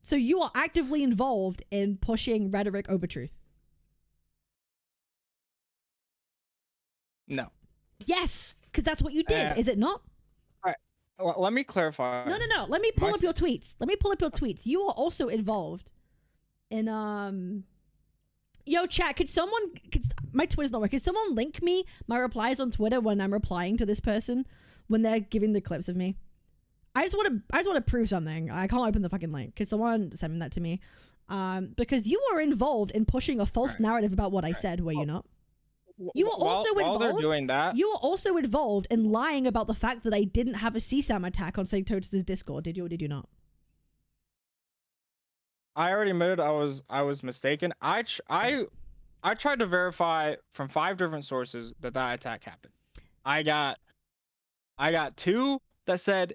So you are actively involved in pushing rhetoric over truth. No. Yes, because that's what you did, is it not? Well, let me clarify. No. Let me pull up your tweets. You are also involved in Yo, chat. My Twitter's not working. Could someone link me my replies on Twitter when I'm replying to this person when they're giving the clips of me? I just want to prove something. I can't open the fucking link. Could someone send that to me? Because you were involved in pushing a false narrative about what I said, were you not? You were also involved. While they're doing that, you were also involved in lying about the fact that I didn't have a CSAM attack on Saintontas' Discord. Did you or did you not? I already admitted I was mistaken. I tried to verify from 5 different sources that attack happened. I got 2 that said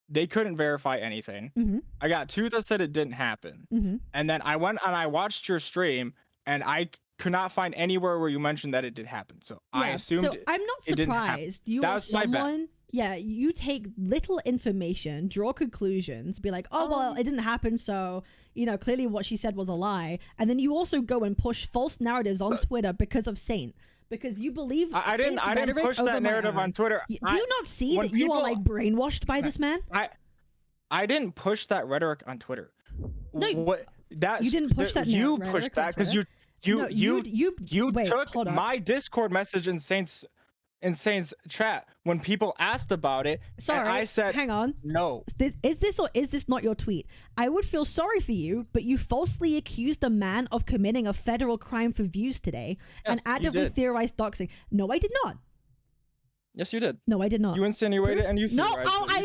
they couldn't verify anything. Mm-hmm. I got 2 that said it didn't happen. Mm-hmm. And then I went and I watched your stream and I could not find anywhere where you mentioned that it did happen. So yeah, I assumed so I'm not surprised. You are someone, you take little information, draw conclusions, be like, oh, well, it didn't happen. So, clearly what she said was a lie. And then you also go and push false narratives on Twitter because of Saint. Because you believe I didn't push that narrative on Twitter. Do you not see that you are like brainwashed by this man? I didn't push that rhetoric on Twitter. No, you didn't push that. You pushed that because you took my Discord message in Saint's chat when people asked about it. Sorry, and I said, hang on. No. Is this or is this not your tweet? I would feel sorry for you, but you falsely accused a man of committing a federal crime for views today and actively theorized doxing. No, I did not. Yes, you did. No, I did not. You insinuated and you theorized. No, I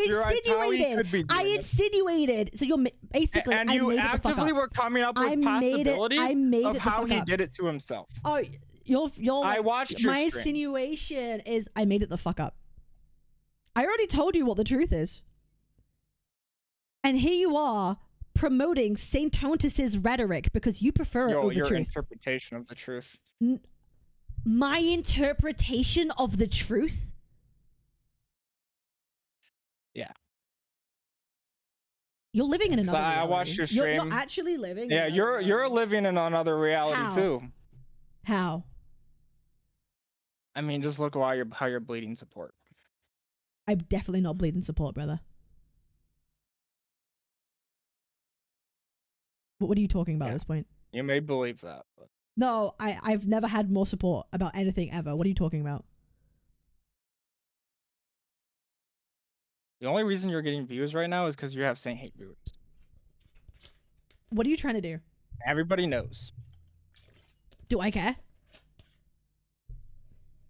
insinuated. So you're basically, and you actively were coming up with possibilities of how he did it to himself. Oh, I watched your my stream. insinuation is I made it the fuck up. I already told you what the truth is. And here you are promoting Saintontas' rhetoric because you prefer it over your truth. Interpretation of the truth. My interpretation of the truth? Yeah. You're living in another reality. I watched your stream. You're actually living in another you're living in another reality too. How? I mean, just look how you're bleeding support. I'm definitely not bleeding support, brother. What are you talking about at this point? You may believe that. But... No, I've never had more support about anything ever. What are you talking about? The only reason you're getting views right now is because you have Saint hate viewers. What are you trying to do? Everybody knows. Do I care?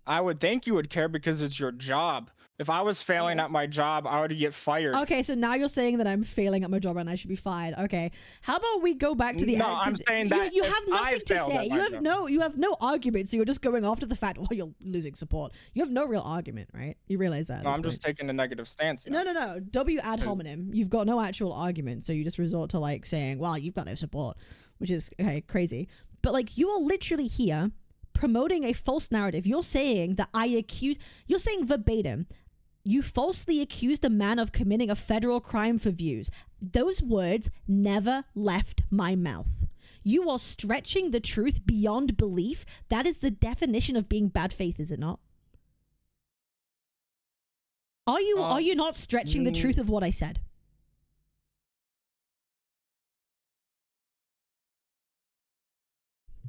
I would think you would care because it's your job. If I was failing at my job, I would get fired. Okay, so now you're saying that I'm failing at my job and I should be fired. Okay, how about we go back to the? No, I'm saying that you have nothing to say. You have no argument, so you're just going after the fact. Well, you're losing support. You have no real argument, right? You realize that? No, I'm just taking a negative stance. Now. No. W ad hominem. You've got no actual argument, so you just resort to like saying, "Well, you've got no support," which is okay, crazy. But like, you are literally here promoting a false narrative. You're saying that you're saying verbatim, you falsely accused a man of committing a federal crime for views. Those words never left my mouth. You are stretching the truth beyond belief. That is the definition of being bad faith, is it not? Are you not stretching the truth of what I said?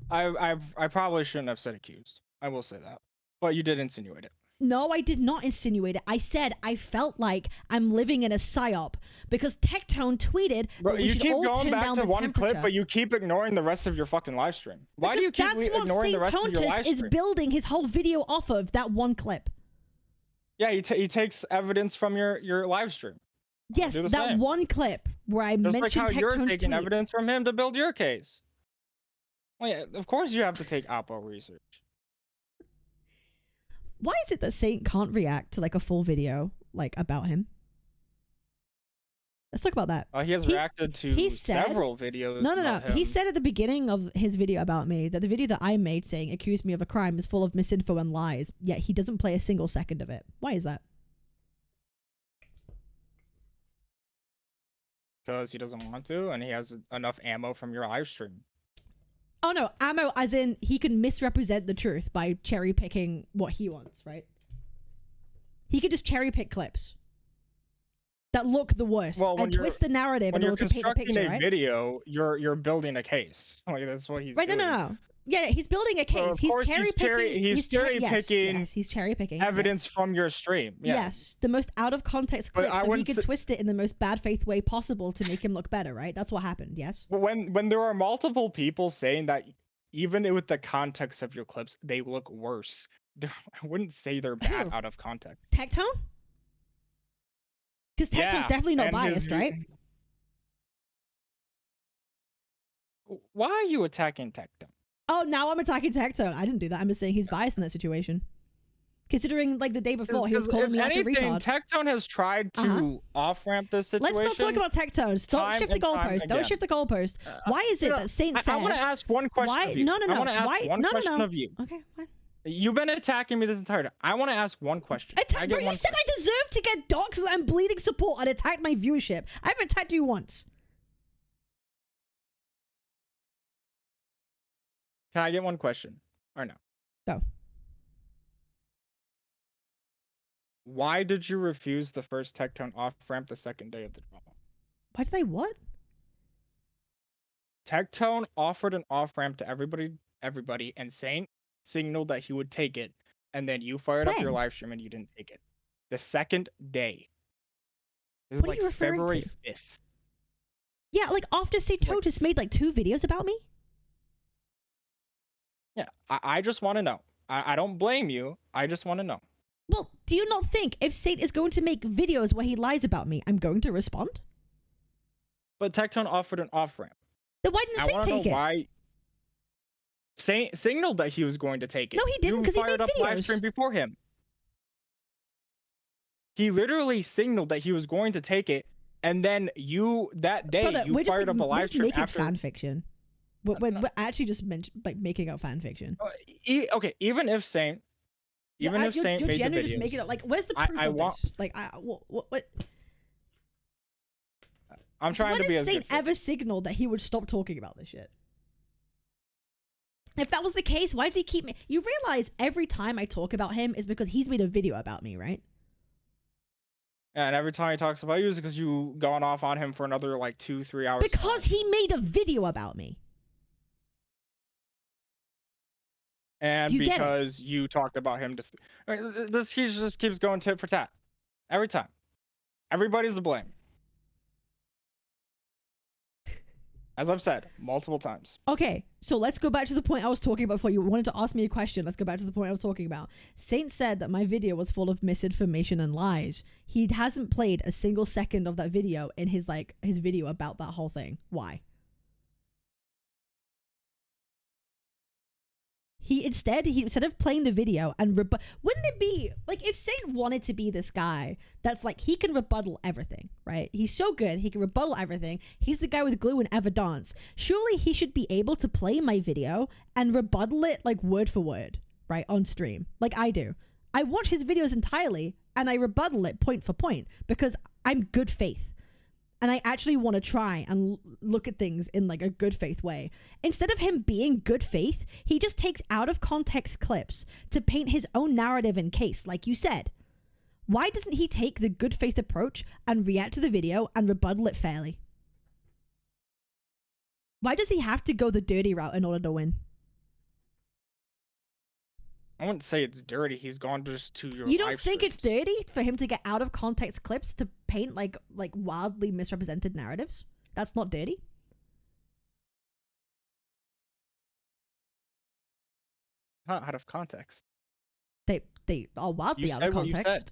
I probably shouldn't have said accused. I will say that. But you did insinuate it. No, I did not insinuate it. I said I felt like I'm living in a psyop because Tectone tweeted Bro, that we you should keep all going turn back down to the one temperature. clip, but you keep ignoring the rest of your fucking live stream. Why do you keep ignoring the rest of your live stream? Is building his whole video off of that one clip. Yeah, he takes evidence from your live stream. Yes, that one clip where I mentioned just like how you're Tectone's taking tweet. evidence from him to build your case. Well, yeah, of course you have to take Oppo research. Why is it that Saint can't react to like a full video like about him? Let's talk about that. He has reacted to several videos. No. He said at the beginning of his video about me that the video that I made saying accused me of a crime is full of misinfo and lies, yet he doesn't play a single second of it. Why is that? Because he doesn't want to, and he has enough ammo from your live stream. Oh no, ammo as in he can misrepresent the truth by cherry picking what he wants, right? He could just cherry pick clips that look the worst and twist the narrative in order to paint a picture, right? Video, you're building a case. Like that's what he's doing. No. Yeah, he's building a case. He's cherry picking. He's cherry picking. Yes, he's cherry picking evidence from your stream. Yeah. Yes, the most out of context clip, so he could twist it in the most bad faith way possible to make him look better, right? That's what happened. Yes. But when there are multiple people saying that, even with the context of your clips, they look worse. I wouldn't say they're bad out of context. Tectone? Because Tectone's definitely not biased, right? Why are you attacking Tectone? Oh, now I'm attacking Tectone. I didn't do that. I'm just saying he's biased in that situation. Considering, like, the day before, he was calling me like a retard. Tectone has tried to off-ramp this situation. Let's not talk about Tectone. Don't shift the goalpost. Don't shift the goalpost. Why is it that Saint said... I want to ask one question of you. No. I want to ask one question of you. Okay, fine. You've been attacking me this entire time. I want to ask one question. Bro, you said I deserve to get doxxed that I'm bleeding support and attack my viewership. I haven't attacked you once. Can I get one question? Or no? Go. Why did you refuse the first Tectone off-ramp the second day of the drama? Why did I what? Tectone offered an off-ramp to everybody, and Saint signaled that he would take it, and then you fired up your live stream and you didn't take it. The second day. This is like February 5th. Yeah, like after Saintontas made like 2 videos about me? Yeah, I just want to know. I don't blame you. I just want to know. Well, do you not think if Saint is going to make videos where he lies about me, I'm going to respond? But Tectone offered an off-ramp. Then why didn't Saint take it? Why Saint signaled that he was going to take it. No, he didn't, because he made videos. videos. Live stream before him. He literally signaled that he was going to take it, and then that day Brother, you fired up a live stream after. We're just making fan fiction. We're actually just making up fan fiction. Okay, even if Saint Saint made the videos, just making it up. Like, where's the proof of this? Like, what? I'm trying to be as When has Saint ever signaled that he would stop talking about this shit? If that was the case, why does he keep me? You realize every time I talk about him is because he's made a video about me, right? And every time he talks about you is because you gone off on him for another like 2-3 hours. Because he made a video about me. And because you talked about him he just keeps going tit for tat. Every time. Everybody's to blame. As I've said multiple times. Okay, so let's go back to the point I was talking about before. You wanted to ask me a question. Let's go back to the point I was talking about. Saint said that my video was full of misinformation and lies. He hasn't played a single second of that video in his video about that whole thing. Why? Instead of playing the video and wouldn't it be like if Saint wanted to be this guy that's like he can rebuttal everything, right? He's so good, he can rebuttal everything. He's the guy with glue and evidence. Surely he should be able to play my video and rebuttal it like word for word, right, on stream, like I do. I watch his videos entirely and I rebuttal it point for point because I'm good faith. And I actually want to try and look at things in like a good faith way. Instead of him being good faith, he just takes out of context clips to paint his own narrative and case, like you said. Why doesn't he take the good faith approach and react to the video and rebuttal it fairly? Why does he have to go the dirty route in order to win? I wouldn't say it's dirty. He's gone just to your. You don't think streams. it's dirty for him to get out of context clips to paint like wildly misrepresented narratives? That's not dirty. Not out of context. They are wildly out of context.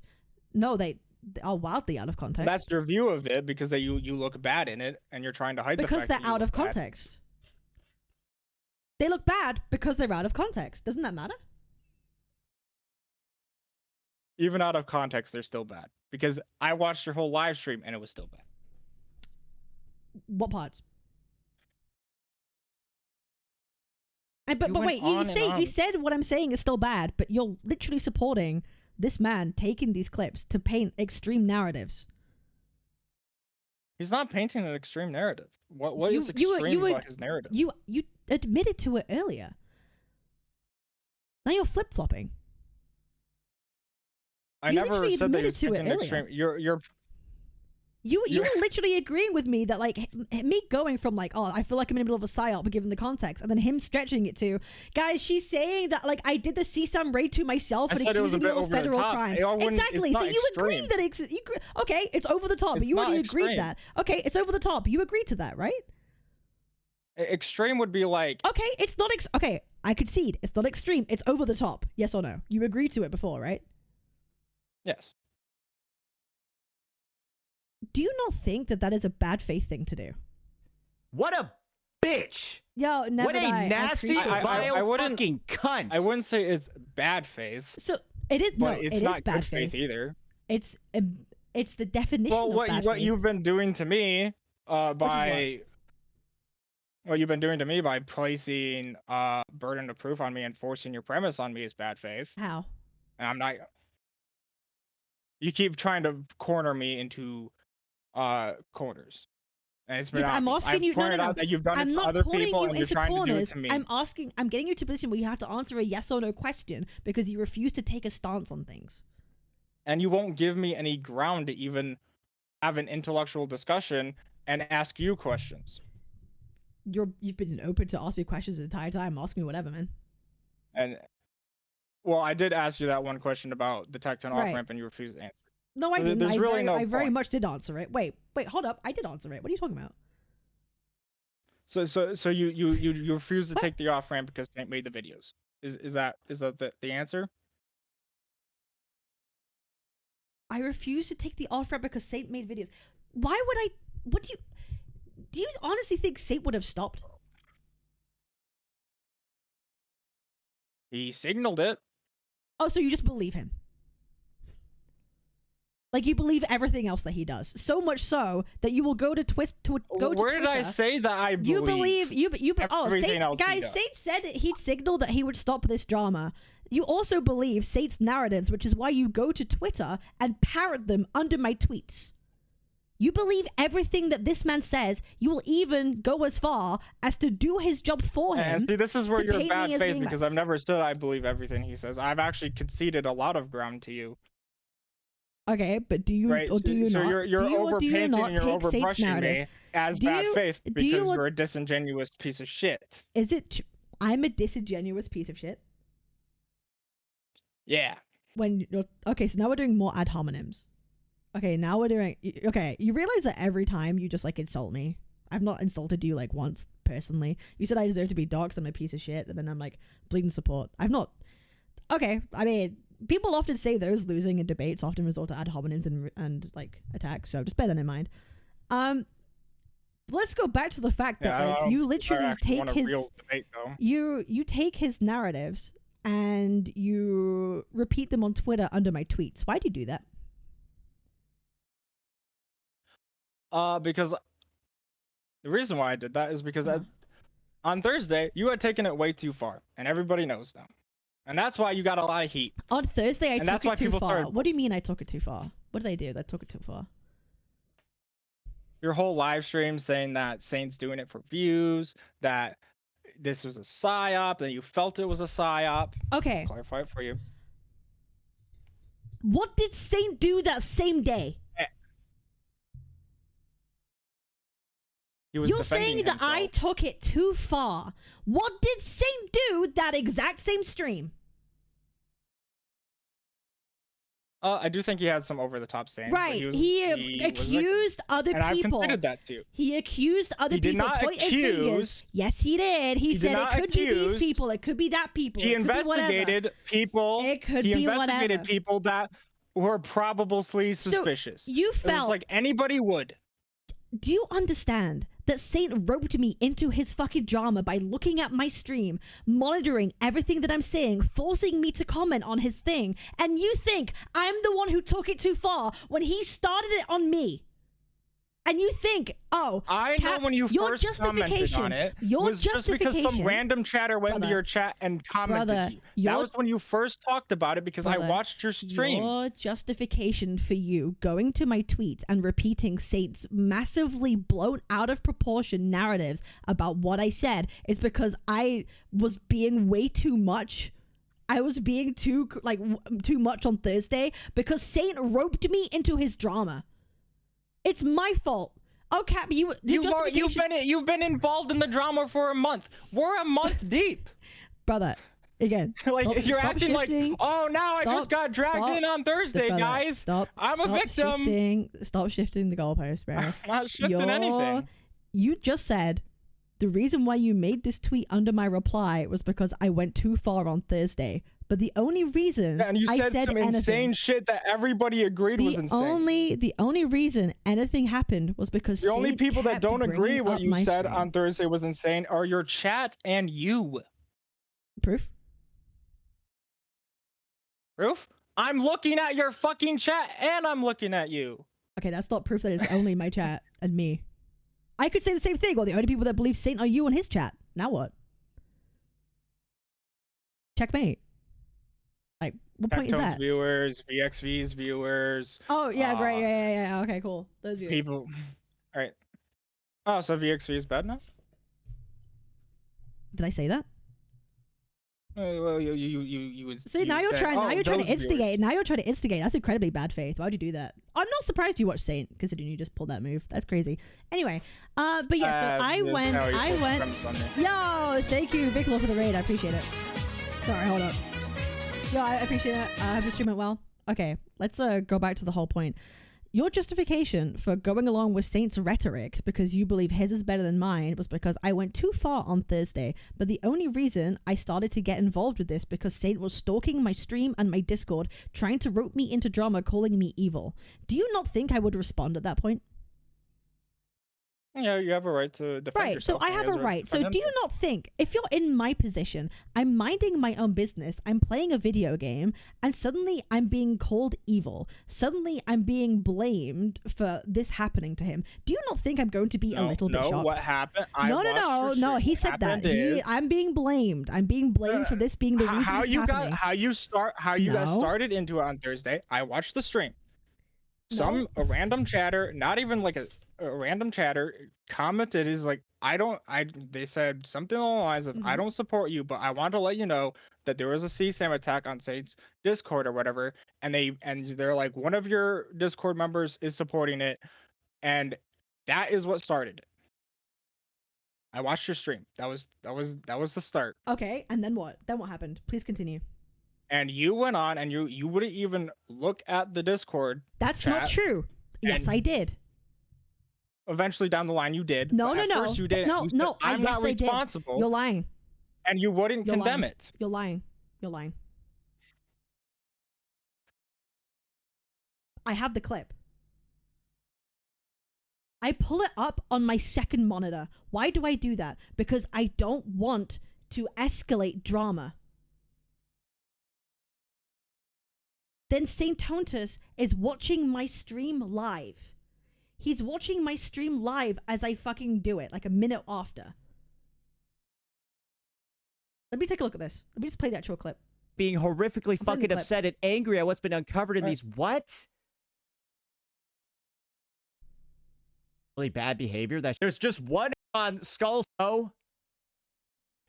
No, they are wildly out of context. That's your view of it because you look bad in it and you're trying to hide because the fact they're that you out of look bad. context. They look bad because they're out of context. Doesn't that matter? Even out of context, they're still bad. Because I watched your whole live stream and it was still bad. What parts? But wait, you said what I'm saying is still bad, but you're literally supporting this man taking these clips to paint extreme narratives. He's not painting an extreme narrative. What is extreme about his narrative? You admitted to it earlier. Now you're flip-flopping. I never said that he was painting an extreme. You were literally agreeing with me that like me going from like, oh, I feel like I'm in the middle of a psyop given the context, and then him stretching it to, guys, she's saying that like I did the CSAM raid to myself and accusing you of a federal crime. Exactly. So you agree that okay, it's over the top, but you already agreed that. Okay, it's over the top. You agreed to that, right? Extreme would be like, okay, it's not okay, I concede. It's not extreme. It's over the top. Yes or no? You agreed to it before, right? Yes. Do you not think that is a bad faith thing to do? What a bitch! Yo, never. What a nasty, vile fucking cunt! I wouldn't say it's bad faith. So it is. But no, it's it not is bad good faith either. It's the definition of bad faith. What you've been doing to me by what you've been doing to me by placing burden of proof on me and forcing your premise on me is bad faith. How? And I'm not. You keep trying to corner me into corners. And it's been I'm asking you. No. That you've done I'm it to not other cornering people you and into you're trying corners. to do it to me. I'm getting you to a position where you have to answer a yes or no question because you refuse to take a stance on things. And you won't give me any ground to even have an intellectual discussion and ask you questions. You've been open to ask me questions the entire time. Ask me whatever, man. And well, I did ask you that one question about the Tecton off-ramp and you refused to answer. No, I didn't. I very much did answer it. Wait, hold up. I did answer it. What are you talking about? So you refuse to take the off-ramp because Saint made the videos. Is that the answer? I refuse to take the off-ramp because Saint made videos. Why would I? What do you honestly think Saint would have stopped? He signaled it. Oh, so you just believe him? Like you believe everything else that he does, so much so that you will go to Twitter. Where did I say that I believe? You Saint said he'd signal that he would stop this drama. You also believe Saint's narratives, which is why you go to Twitter and parrot them under my tweets. You believe everything that this man says. You will even go as far as to do his job for him. See, this is where you're bad faith because I've never said I believe everything he says. I've actually conceded a lot of ground to you. Okay, but do you or do you not? So you're overpainting and you're overbrushing me as bad faith because you're a disingenuous piece of shit. Is it? I'm a disingenuous piece of shit? Yeah. Okay, so now we're doing more ad hominems. Okay, now we're doing. Okay, you realize that every time you just like insult me, I've not insulted you like once personally. You said I deserve to be doxxed. I'm a piece of shit, and then I'm like bleeding support. I've not. Okay, I mean, people often say those losing in debates often result to ad hominems and like attacks. So just bear that in mind. Let's go back to the fact that like you literally take his debate, you take his narratives and you repeat them on Twitter under my tweets. Why do you do that? Because the reason why I did that is because on Thursday you had taken it way too far, and everybody knows now, and that's why you got a lot of heat. On Thursday, I took it too far. What do you mean I took it too far? What did I do that I took it too far? Your whole live stream saying that Saint's doing it for views, that this was a psyop, that you felt it was a psyop. Okay. I'll clarify it for you. What did Saint do that same day? You're saying that I took it too far. What did Saint do that exact same stream? I do think he had some over-the-top saying. Right, he accused other people. And I've considered that too. He accused other people. Pointing fingers. Yes, he did. He said it could be these people. It could be that people. He investigated people. It could be whatever. He investigated people that were probably suspicious. So you felt it was like anybody would. Do you understand that Saint roped me into his fucking drama by looking at my stream, monitoring everything that I'm saying, forcing me to comment on his thing, and you think I'm the one who took it too far when he started it on me? And you think, oh, I know when you first commented on it, was just because some random chatter went into your chat and commented you. That was when you first talked about it because I watched your stream. Your justification for you going to my tweets and repeating Saint's massively blown out of proportion narratives about what I said is because I was being way too much. I was being too much on Thursday because Saint roped me into his drama. It's my fault. Oh, Cap, you've been involved in the drama for a month. We're a month deep, brother. Again, like you're acting shifting. Like, oh, now I just got dragged in on Thursday, guys. I'm a victim. Stop shifting the goalpost, bro. I'm not shifting anything. You just said the reason why you made this tweet under my reply was because I went too far on Thursday. But the only reason and you said some insane shit that everybody agreed was insane. The only reason anything happened was because the only people that don't agree what you said on Thursday was insane are your chat and you. Proof? Proof? I'm looking at your fucking chat and I'm looking at you. Okay, that's not proof that it's only my chat and me. I could say the same thing. Well, the only people that believe Saint are you and his chat. Now what? Checkmate. Like, what point is that? Viewers, VXV's viewers. Oh, yeah, great. Yeah. Okay, cool. Those viewers. People. All right. Oh, so VXV is bad now? Did I say that? Well, you would see. Now you're trying to instigate. Now you're trying to instigate. That's incredibly bad faith. Why would you do that? I'm not surprised you watched Saint, considering you just pulled that move. That's crazy. Anyway, but yeah. So I went. Yo, thank you, Victor, for the raid. I appreciate it. Sorry, hold up. Yo, I appreciate it. I hope the stream went well. Okay, let's go back to the whole point. Your justification for going along with Saint's rhetoric because you believe his is better than mine was because I went too far on Thursday. But the only reason I started to get involved with this because Saint was stalking my stream and my Discord, trying to rope me into drama, calling me evil. Do you not think I would respond at that point? Yeah, you have a right to defend yourself. So I have a right. So do you not think, if you're in my position, I'm minding my own business, I'm playing a video game, and suddenly I'm being called evil, suddenly I'm being blamed for this happening to him, do you not think I'm going to be a little bit shocked? No, what happened? No, he said that. I'm being blamed. I'm being blamed for this being the reason this is happening. How you got started into it on Thursday, I watched the stream. A random chatter, not even like a random chatter commented is like, they said something along the lines of, I don't support you, but I want to let you know that there was a CSAM attack on Saint's Discord or whatever, and they're like, one of your Discord members is supporting it, and that is what started it. I watched your stream. That was the start. Okay, and then what? Then what happened? Please continue. And you went on and you wouldn't even look at the Discord. That's not true. Yes, I did. eventually down the line you did. No, but no, at no. First you didn't. No, You said, no. I'm Yes, not I did. responsible. You're lying. And you wouldn't You're condemn lying. it. You're lying. You're lying. I have the clip. I pull it up on my second monitor. Why do I do that? Because I don't want to escalate drama. Then Saintontas is watching my stream live. He's watching my stream live as I fucking do it, like a minute after. Let me take a look at this. Let me just play the actual clip. Being horrifically I'm playing the fucking clip. upset and angry at what's been uncovered in these what? Really bad behavior. That there's just one on Skull. Oh,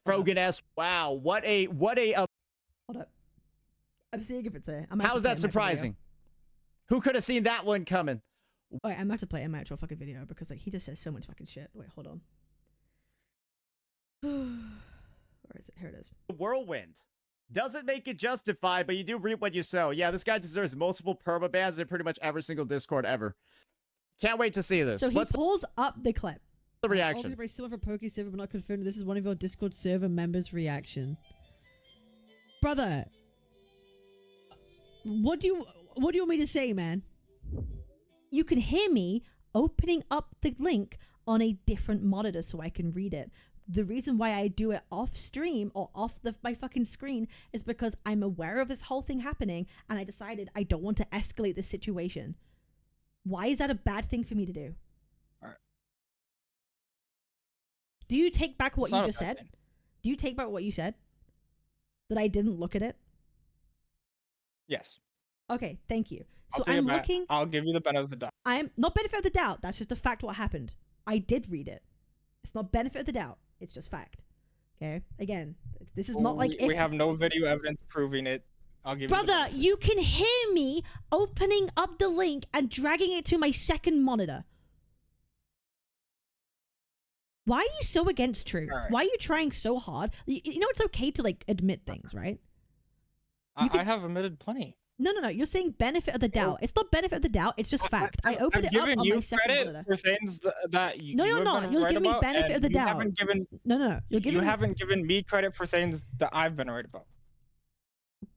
Frogan S. Wow, what a Hold up. I'm seeing if it's here. How is that surprising? Who could have seen that one coming? Wait, I'm about to play it in my actual fucking video because like he just says so much fucking shit. Wait, hold on. Where is it? Here it is. Whirlwind. Doesn't make it justified, but you do reap what you sow. Yeah, this guy deserves multiple permabans in pretty much every single Discord ever. Can't wait to see this. So he What's pulls up the clip. the reaction? Obviously, still for Poke server, but not confirmed. This is one of your Discord server members' reaction. Brother, what do you want me to say, man? You can hear me opening up the link on a different monitor so I can read it. The reason why I do it off stream or off my fucking screen is because I'm aware of this whole thing happening and I decided I don't want to escalate this situation. Why is that a bad thing for me to do? Alright. Do you take back what It's you not a just bad said? thing. Do you take back what you said? That I didn't look at it? Yes. Okay, thank you. So I'll take it I'm back. looking. I'll give you the benefit of the doubt. I'm not benefit of the doubt. That's just a fact what happened. I did read it. It's not benefit of the doubt. It's just fact. Okay? Again, this is not like we have no video evidence proving it. I'll give you the Brother, benefit. you can hear me opening up the link and dragging it to my second monitor. Why are you so against truth? Alright. Why are you trying so hard? You know it's okay to like admit things, right? I have admitted plenty. No. You're saying benefit of the doubt. It's not benefit of the doubt. It's just fact. I opened it up on my second monitor. I've given you credit for things that you No, you're have not. been You're right giving me about, benefit and of the you doubt. haven't given, No. You're giving you me... haven't given me credit for things that I've been right about.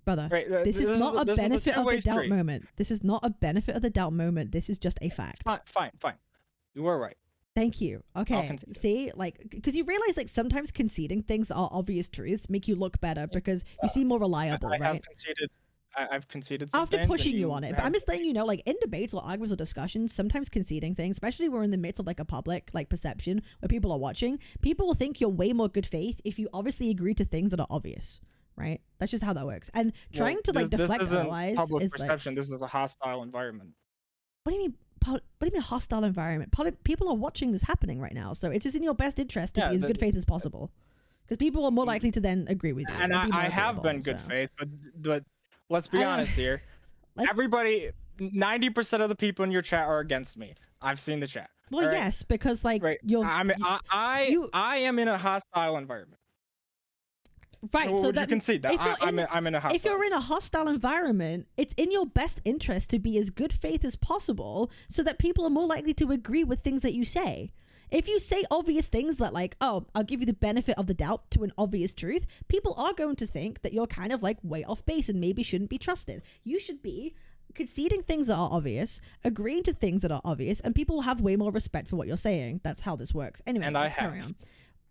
Brother, Right, this is not a this is benefit of the two-way doubt street. moment. This is not a benefit of the doubt moment. This is just a fact. Fine. You were right. Thank you. Okay. concede it. See, like, because you realize, like, sometimes conceding things that are obvious truths make you look better because you seem more reliable, I right? I've conceded some After things, and pushing you on it, but have- I'm just letting you know, like, in debates or arguments or discussions, sometimes conceding things, especially when we're in the midst of like a public like perception where people are watching, people will think you're way more good faith if you obviously agree to things that are obvious, right? That's just how that works. And trying to like this deflect isn't otherwise public is like, perception. This is a hostile environment. what do you mean? What do you mean hostile environment? People are watching this happening right now, so it's just in your best interest to Yeah, be as good faith as possible, because people are more likely to then agree with you. And be more I have been agreeable, good so. faith, but let's be honest here. Everybody, 90% of the people in your chat are against me. I've seen the chat. Well, all right? yes, because like Right. you're I am in a hostile environment. right. So would you that concede that if you're I'm in a hostile. if you're in a hostile environment, it's in your best interest to be as good faith as possible, so that people are more likely to agree with things that you say. If you say obvious things that like, oh, I'll give you the benefit of the doubt to an obvious truth, people are going to think that you're kind of like way off base and maybe shouldn't be trusted. You should be conceding things that are obvious, agreeing to things that are obvious, and people will have way more respect for what you're saying. That's how this works. Anyway, And let's I have. carry on.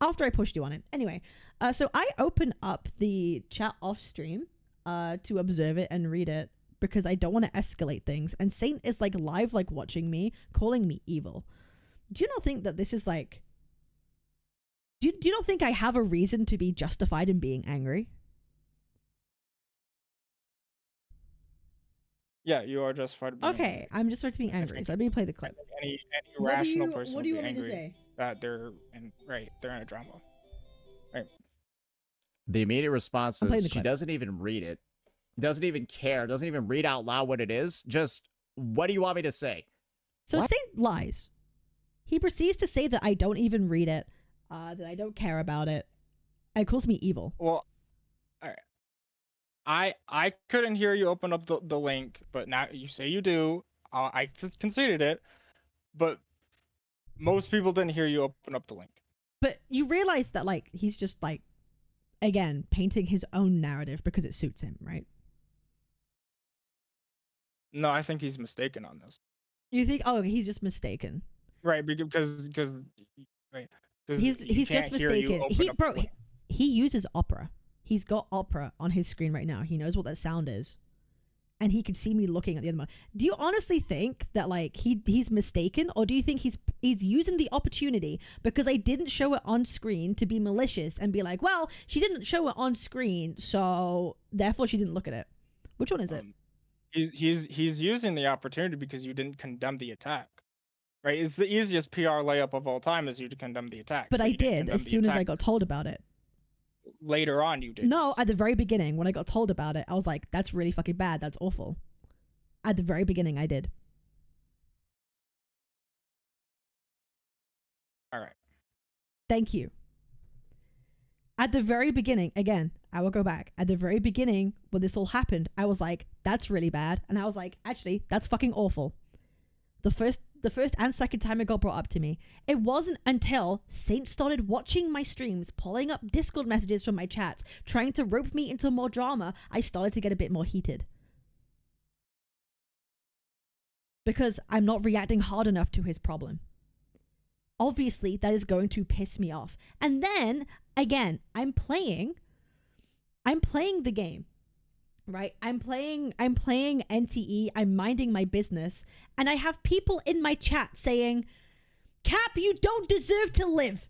After I pushed you on it. Anyway, so I open up the chat off stream to observe it and read it because I don't want to escalate things. And Saint is like live, like watching me, calling me evil. Do you not think that this is like... Do you not think I have a reason to be justified in being angry? Yeah, you are justified. Being Okay, angry. I'm just being angry. So let me play the clip. Any rational person What would do you be want me to angry say? that they're in a drama. Right. The immediate response I'm playing is the she clip. doesn't even read it, doesn't even care, doesn't even read out loud what it is. Just, what do you want me to say? So What? Saint lies. He proceeds to say that I don't even read it, that I don't care about it, and calls me evil. Well, all right. I couldn't hear you open up the link, but now you say you do. I conceded it, but Most people didn't hear you open up the link. But you realize that like he's just like, again, painting his own narrative because it suits him, right? No, I think he's mistaken on this. You think, oh, he's just mistaken. Right, because right. 'cause He's he just can't hear you mistaken. open He up the bro, link. he uses Opera. He's got Opera on his screen right now. He knows what that sound is. And he could see me looking at the other one. Do you honestly think that like he's mistaken, or do you think he's using the opportunity because I didn't show it on screen to be malicious and be like, well, she didn't show it on screen, so therefore she didn't look at it? Which one is it? He's using the opportunity because you didn't condemn the attack. Right? It's the easiest PR layup of all time is you to condemn the attack. But I you didn't did condemn as the soon as I attack. got told about it. Later on you did. No, at the very beginning when I got told about it, I was like, that's really fucking bad. That's awful. At the very beginning, I did. All right. Thank you. At the very beginning, again, I will go back. At the very beginning, when this all happened, I was like, that's really bad. And I was like, actually, that's fucking awful. The first and second time it got brought up to me, it wasn't until Saint started watching my streams, pulling up Discord messages from my chats, trying to rope me into more drama, I started to get a bit more heated. Because I'm not reacting hard enough to his problem. Obviously, that is going to piss me off. And then, again, I'm playing the game. Right? I'm playing NTE, I'm minding my business, and I have people in my chat saying, Cap, you don't deserve to live.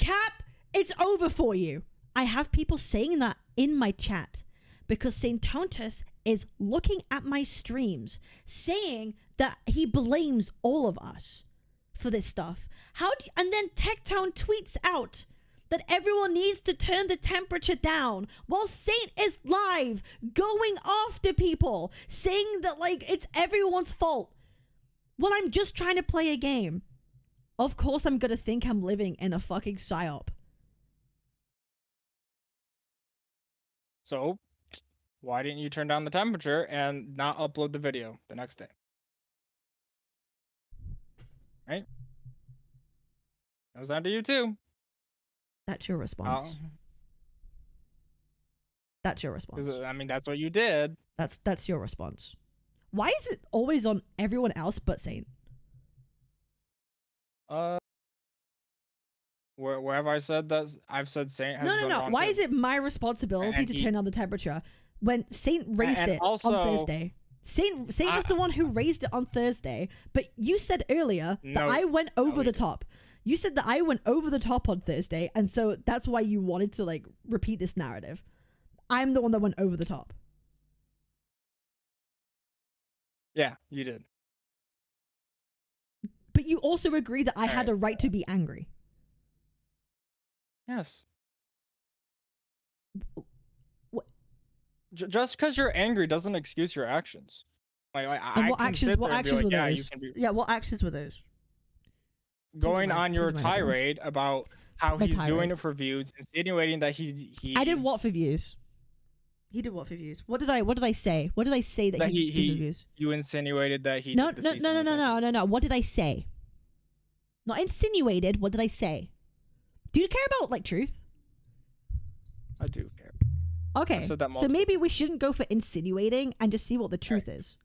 Cap, it's over for you. I have people saying that in my chat because Saintontas is looking at my streams saying that he blames all of us for this stuff. And then Tectone tweets out that everyone needs to turn the temperature down while Saint is live going after people, saying that like it's everyone's fault. Well, I'm just trying to play a game. Of course I'm gonna think I'm living in a fucking psyop. So, why didn't you turn down the temperature and not upload the video the next day? Right? That was down to you too. That's your response. That's your response. I mean, that's what you did. That's your response. Why is it always on everyone else but Saint? Where have I said that? I've said Saint has No. Why is it my responsibility to turn down the temperature when Saint raised it on Thursday? Saint was the one who raised it on Thursday, but you said earlier that I went over the top. You said that I went over the top on Thursday, and so that's why you wanted to like repeat this narrative. I'm the one that went over the top. Yeah, you did. But you also agreed that I had a right to be angry. Yes. What? Just because you're angry doesn't excuse your actions. And what actions were those? Yeah, what actions were those? Going on your tirade about how he's doing it for views, insinuating that he I did what for views? He did what for views? What did I say? What did I say that he did for views? You insinuated that he No. What did I say? Not insinuated. What did I say? Do you care about like truth? I do care. Okay. So maybe we shouldn't go for insinuating and just see what the truth is.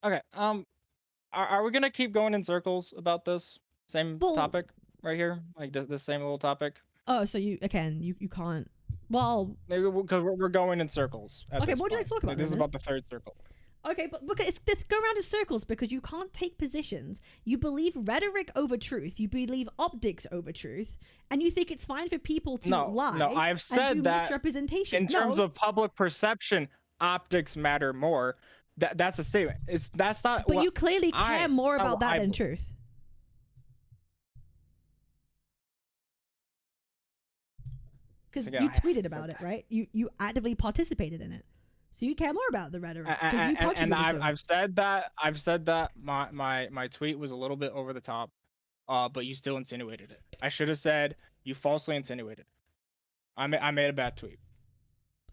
Okay. Are we gonna keep going in circles about this same topic right here, like this same little topic? Oh, so you can't. Well, because we're going in circles. Okay, what did I talk about? This is about the third circle. Okay, but let's go around in circles because you can't take positions. You believe rhetoric over truth. You believe optics over truth, and you think it's fine for people to lie. No, I've said and do that misrepresentation. In terms of public perception, optics matter more. That's a statement. That's not. But you clearly care more about that than truth. Because you tweeted about it, right? You actively participated in it, so you care more about the rhetoric because you contributed to it. I've said that my tweet was a little bit over the top, but you still insinuated it. I should have said you falsely insinuated. I made a bad tweet.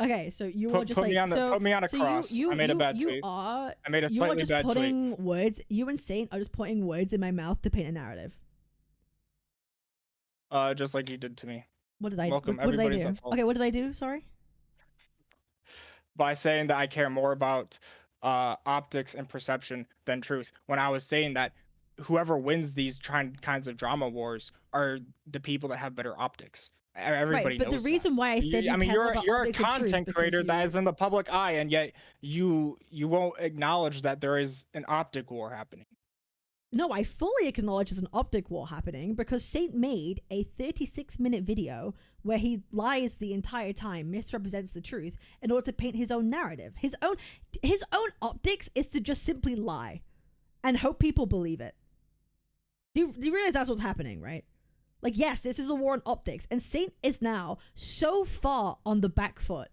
Okay, so you are just put me like on the, so. put me on a so cross. you I made a bad you tweet. are I made a you are slightly just bad tweet. putting words. You and Saint are just putting words in my mouth to paint a narrative. Just like you did to me. What did I? Welcome, what did I everybody's do? at fault. Okay, what did I do? Sorry. By saying that I care more about optics and perception than truth, when I was saying that whoever wins these kinds of drama wars are the people that have better optics. Everybody Right, but the knows reason why I said you I mean, care more about you're a optics and truth content because creator that you- is in the public eye, and yet you won't acknowledge that there is an optic war happening. No, I fully acknowledge there's an optic war happening because Saint made a 36-minute video where he lies the entire time, misrepresents the truth in order to paint his own narrative. His own optics is to just simply lie and hope people believe it. Do you realize that's what's happening, right? Like, yes, this is a war on optics, and Saint is now so far on the back foot.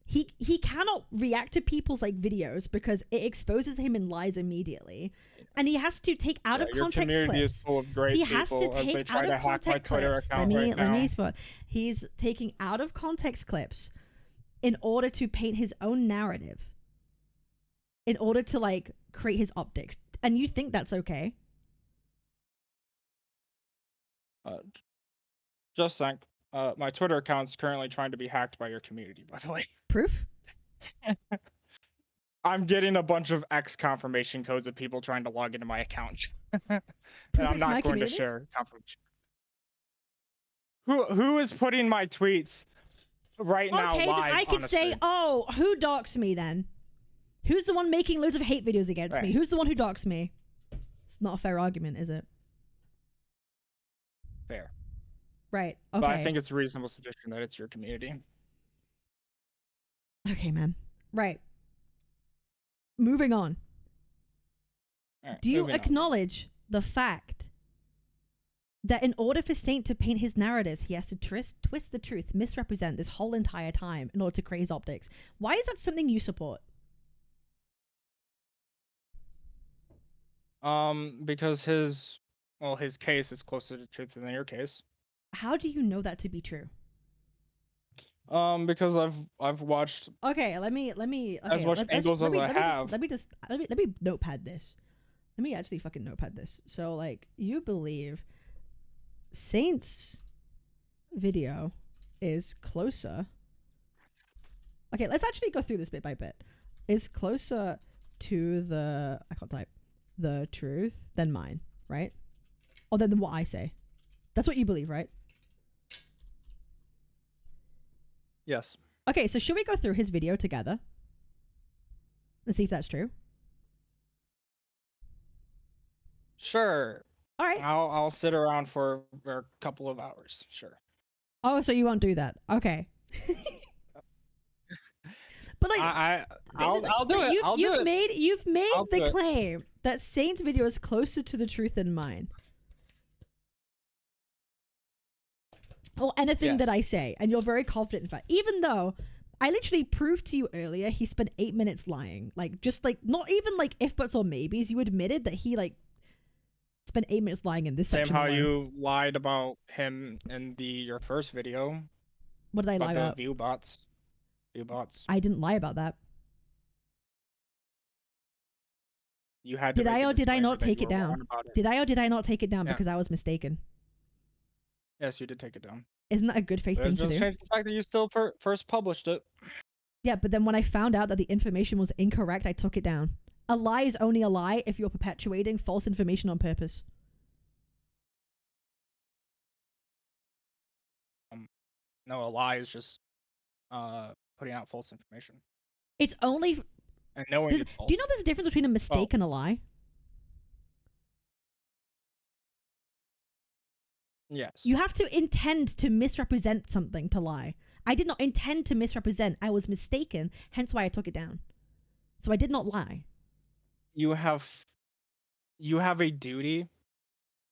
He cannot react to people's like videos because it exposes him in lies immediately, and he has to take out of context your community clips. is full of great He has people to as they take try out to of hack my context Twitter clips. account right Let now. me spot. He's taking out of context clips in order to paint his own narrative, in order to like create his optics. And you think that's okay? Just think, my Twitter account's currently trying to be hacked by your community, by the way. Proof? I'm getting a bunch of X confirmation codes of people trying to log into my account. And Proof I'm it's my not going to community? share confirmation. Who is putting my tweets right now Okay, live then I on could a say, stream? oh, who doxed me then? Who's the one making loads of hate videos against me? Right. Who's the one who doxed me? It's not a fair argument, is it? Fair. Right. Okay. But I think it's a reasonable suggestion that it's your community. Okay, man. Right. Moving on. All right, Do you moving on. acknowledge the fact that in order for Saint to paint his narratives, he has to twist the truth, misrepresent this whole entire time in order to create his optics? Why is that something you support? Because his case is closer to truth than your case. How do you know that to be true? Because I've watched Okay, let me. as much angles as I have. Let me notepad this. Let me actually fucking notepad this. So, like, you believe Saint's video is closer. Okay, let's actually go through this bit by bit. Is closer to the truth than mine, right? Or than what I say. That's what you believe, right? Yes. Okay, so should we go through his video together and see if that's true? Sure. All right. I'll sit around for a couple of hours. Sure. Oh, so you won't do that? Okay. But like, I'll do it. I'll do it. You've made I'll the do it. claim that Saint's video is closer to the truth than mine, or anything Yes. that I say, and you're very confident in fact. Even though I literally proved to you earlier, he spent 8 minutes lying. Like, just like not even like if buts or maybes. You admitted that he like spent 8 minutes lying in this Same section. how alone. you lied about him in your first video What did I lie about about? the view bots. View bots. I didn't lie about that. You had to Did make I a or did I disclaimer not that take you it were down? wrong about it. Did I or did I not take it down Yeah. because I was mistaken? Yes, you did take it down. Isn't that a good faith But thing it to just do? changed the fact that you still first published it. Yeah, but then when I found out that the information was incorrect, I took it down. A lie is only a lie if you're perpetuating false information on purpose. No, a lie is just putting out false information It's only... and knowing Do it's false. you know there's a difference between a mistake and a lie? Yes. You have to intend to misrepresent something to lie. I did not intend to misrepresent. I was mistaken, hence why I took it down. So I did not lie. You have a duty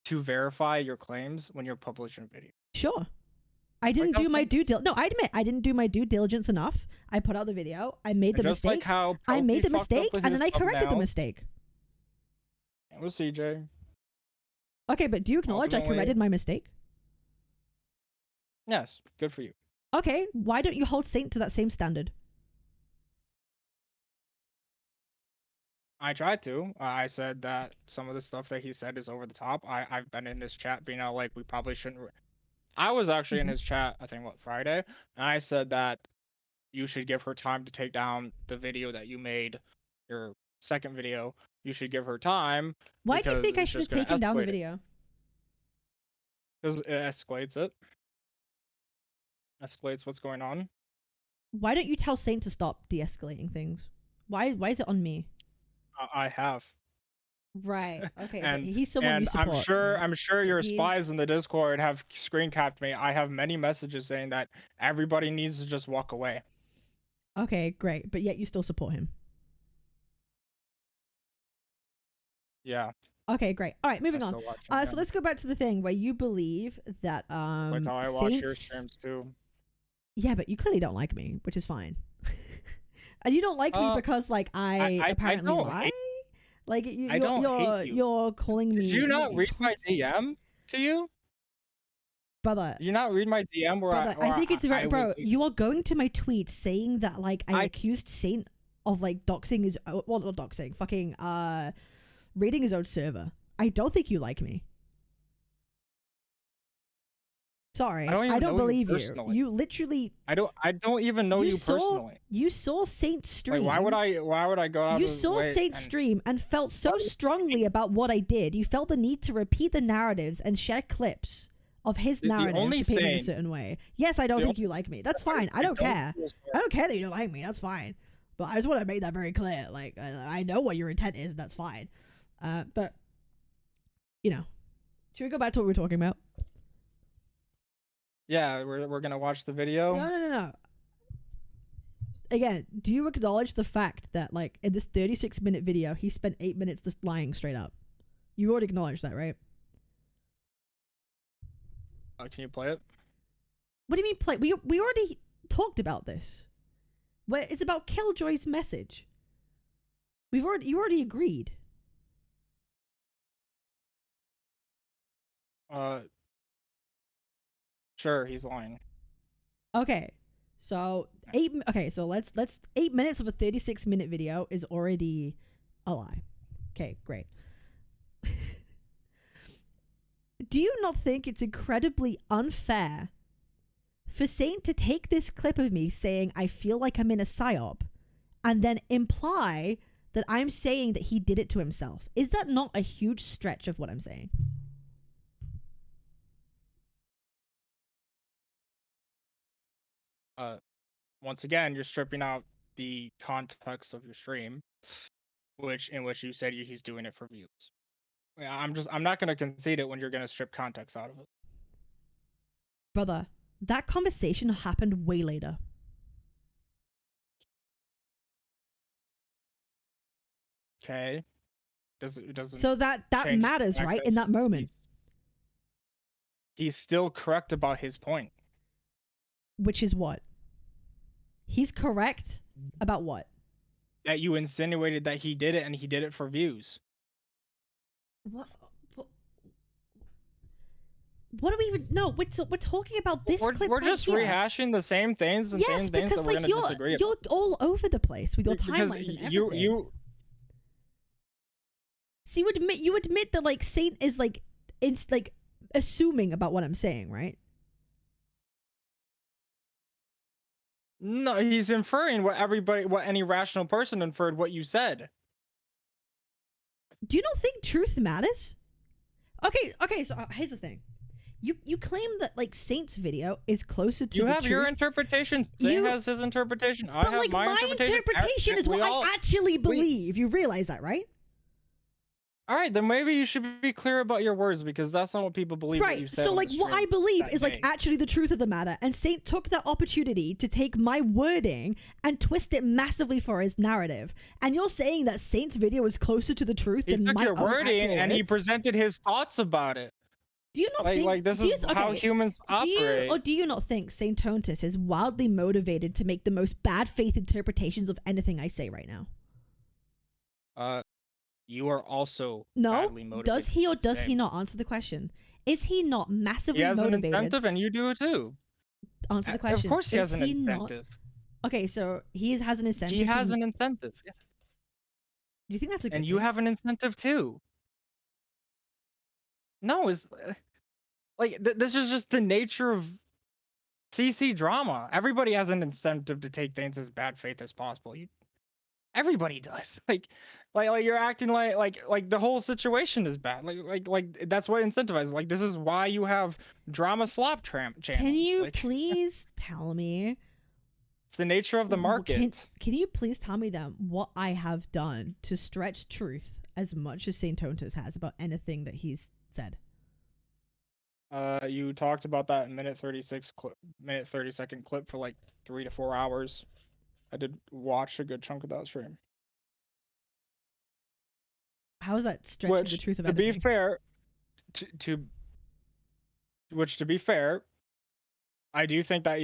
to verify your claims when you're publishing a video. Sure. I didn't how do my some- due diligence. No, I admit I didn't do my due diligence enough. I put out the video. I made the And just mistake. like how I made Profi the fucked up mistake, with and his then I corrected the thumbnail, mistake. It was CJ. Okay, but do you acknowledge I Ultimately- corrected my mistake? Yes, good for you. Okay, why don't you hold Saint to that same standard? I tried to. I said that some of the stuff that he said is over the top. I've been in his chat being out like we probably shouldn't. I was actually in his chat, I think, Friday, and I said that you should give her time to take down the video that you made, your second video. You should give her time. Why do you think I it's should have just gonna taken down the escalate it. video? Because it escalates it. Escalates what's going on. Why don't you tell Saint to stop de-escalating things? Why is it on me? I have. Right. Okay. And but he's someone you support. I'm sure your He's- spies in the Discord have screen capped me. I have many messages saying that everybody needs to just walk away. Okay, great. But yet you still support him. Yeah. Okay, great. All right, moving I on. still watch him, So let's go back to the thing where you believe that like how I watch your Saints... streams too. Yeah, but you clearly don't like me, which is fine. And you don't like me because like I apparently don't lie. hate- Like I don't hate you. You're calling me. Did you not read my DM to you? brother? Did you not read my DM where Brother, I think it's very, bro. was- You are going to my tweet saying that like I I- accused Saint of like doxing his, well, not doxing, fucking raiding his own server. I don't think you like me. Sorry, I don't even I don't know you believe you. personally. You literally. I don't even know you personally. You saw Saint stream. Like, why would I go out You of his saw way Saint and- stream and felt so strongly about what I did. You felt the need to repeat the narratives and share clips of his The narrative only to paint me in a thing- certain way. Yes, I don't the think you like me. That's fine. I don't care. I don't care that you don't like me. That's fine. But I just want to make that very clear. Like, I know what your intent is. That's fine. But, you know, should we go back to what we were talking about? Yeah, we're gonna watch the video. No. Again, do you acknowledge the fact that, like, in this 36-minute video, he spent 8 minutes just lying straight up? You already acknowledged that, right? Can you play it? What do you mean play? We already talked about this. Where it's about Killjoy's message. You already agreed. Sure, he's lying. Okay. So let's 8 minutes of a 36-minute video is already a lie. Okay, great. Do you not think it's incredibly unfair for Saint to take this clip of me saying I feel like I'm in a psyop and then imply that I'm saying that he did it to himself? Is that not a huge stretch of what I'm saying? Once again, you're stripping out the context of your stream, in which you said he's doing it for views. Yeah, I'm not gonna concede it when you're gonna strip context out of it. Brother, that conversation happened way later. Okay. It doesn't. So that change the matters, fact right? that In that moment. He's still correct about his point. Which is what? He's correct about what? That you insinuated that he did it and he did it for views. What do we even? No, we're talking about this clip. We're right just here. rehashing the same things and Yes, same things because that we're like gonna disagree you're about. all over the place with your Because timelines and everything. See, you admit that like Saint is like it's like assuming about what I'm saying, right? No, he's inferring what any rational person inferred what you said. Do you not think truth matters? Okay. So here's the thing. You claim that like Saint's video is closer to You the have truth. your interpretation. Saint has his interpretation. I But have like my interpretation. is We what all- I actually believe. You realize that, right? All right, then maybe you should be clear about your words because that's not what people believe. What you Right. said So on like the what stream I believe that is like day. actually the truth of the matter, and Saint took that opportunity to take my wording and twist it massively for his narrative. And you're saying that Saint's video is closer to the truth He than took my your own wording actual and he words? presented his thoughts about it. Do you not think Like this is how humans operate. do you not think Saintontas is wildly motivated to make the most bad faith interpretations of anything I say right now? You are also No. badly motivated. Does he or does Same. he not answer the question? Is he not massively He has an motivated? incentive, and you do it too. Answer the question. Of course, he has Does an he not? incentive. Okay, so he has an incentive. He has an incentive. Yeah. Do you think that's a good And you thing? have an incentive too. No, it's like this is just the nature of CC drama. Everybody has an incentive to take things as bad faith as possible. Everybody does. Like you're acting like the whole situation is bad. Like that's what incentivizes. Like this is why you have drama slop channels. Can you Like, please tell me? it's the nature of the market. Can you please tell me then what I have done to stretch truth as much as Saintontas has about anything that he's said? You talked about that minute 30-second clip for like 3 to 4 hours. I did watch a good chunk of that stream. How is that stretching the truth of to anything? be fair, to be fair, I do think that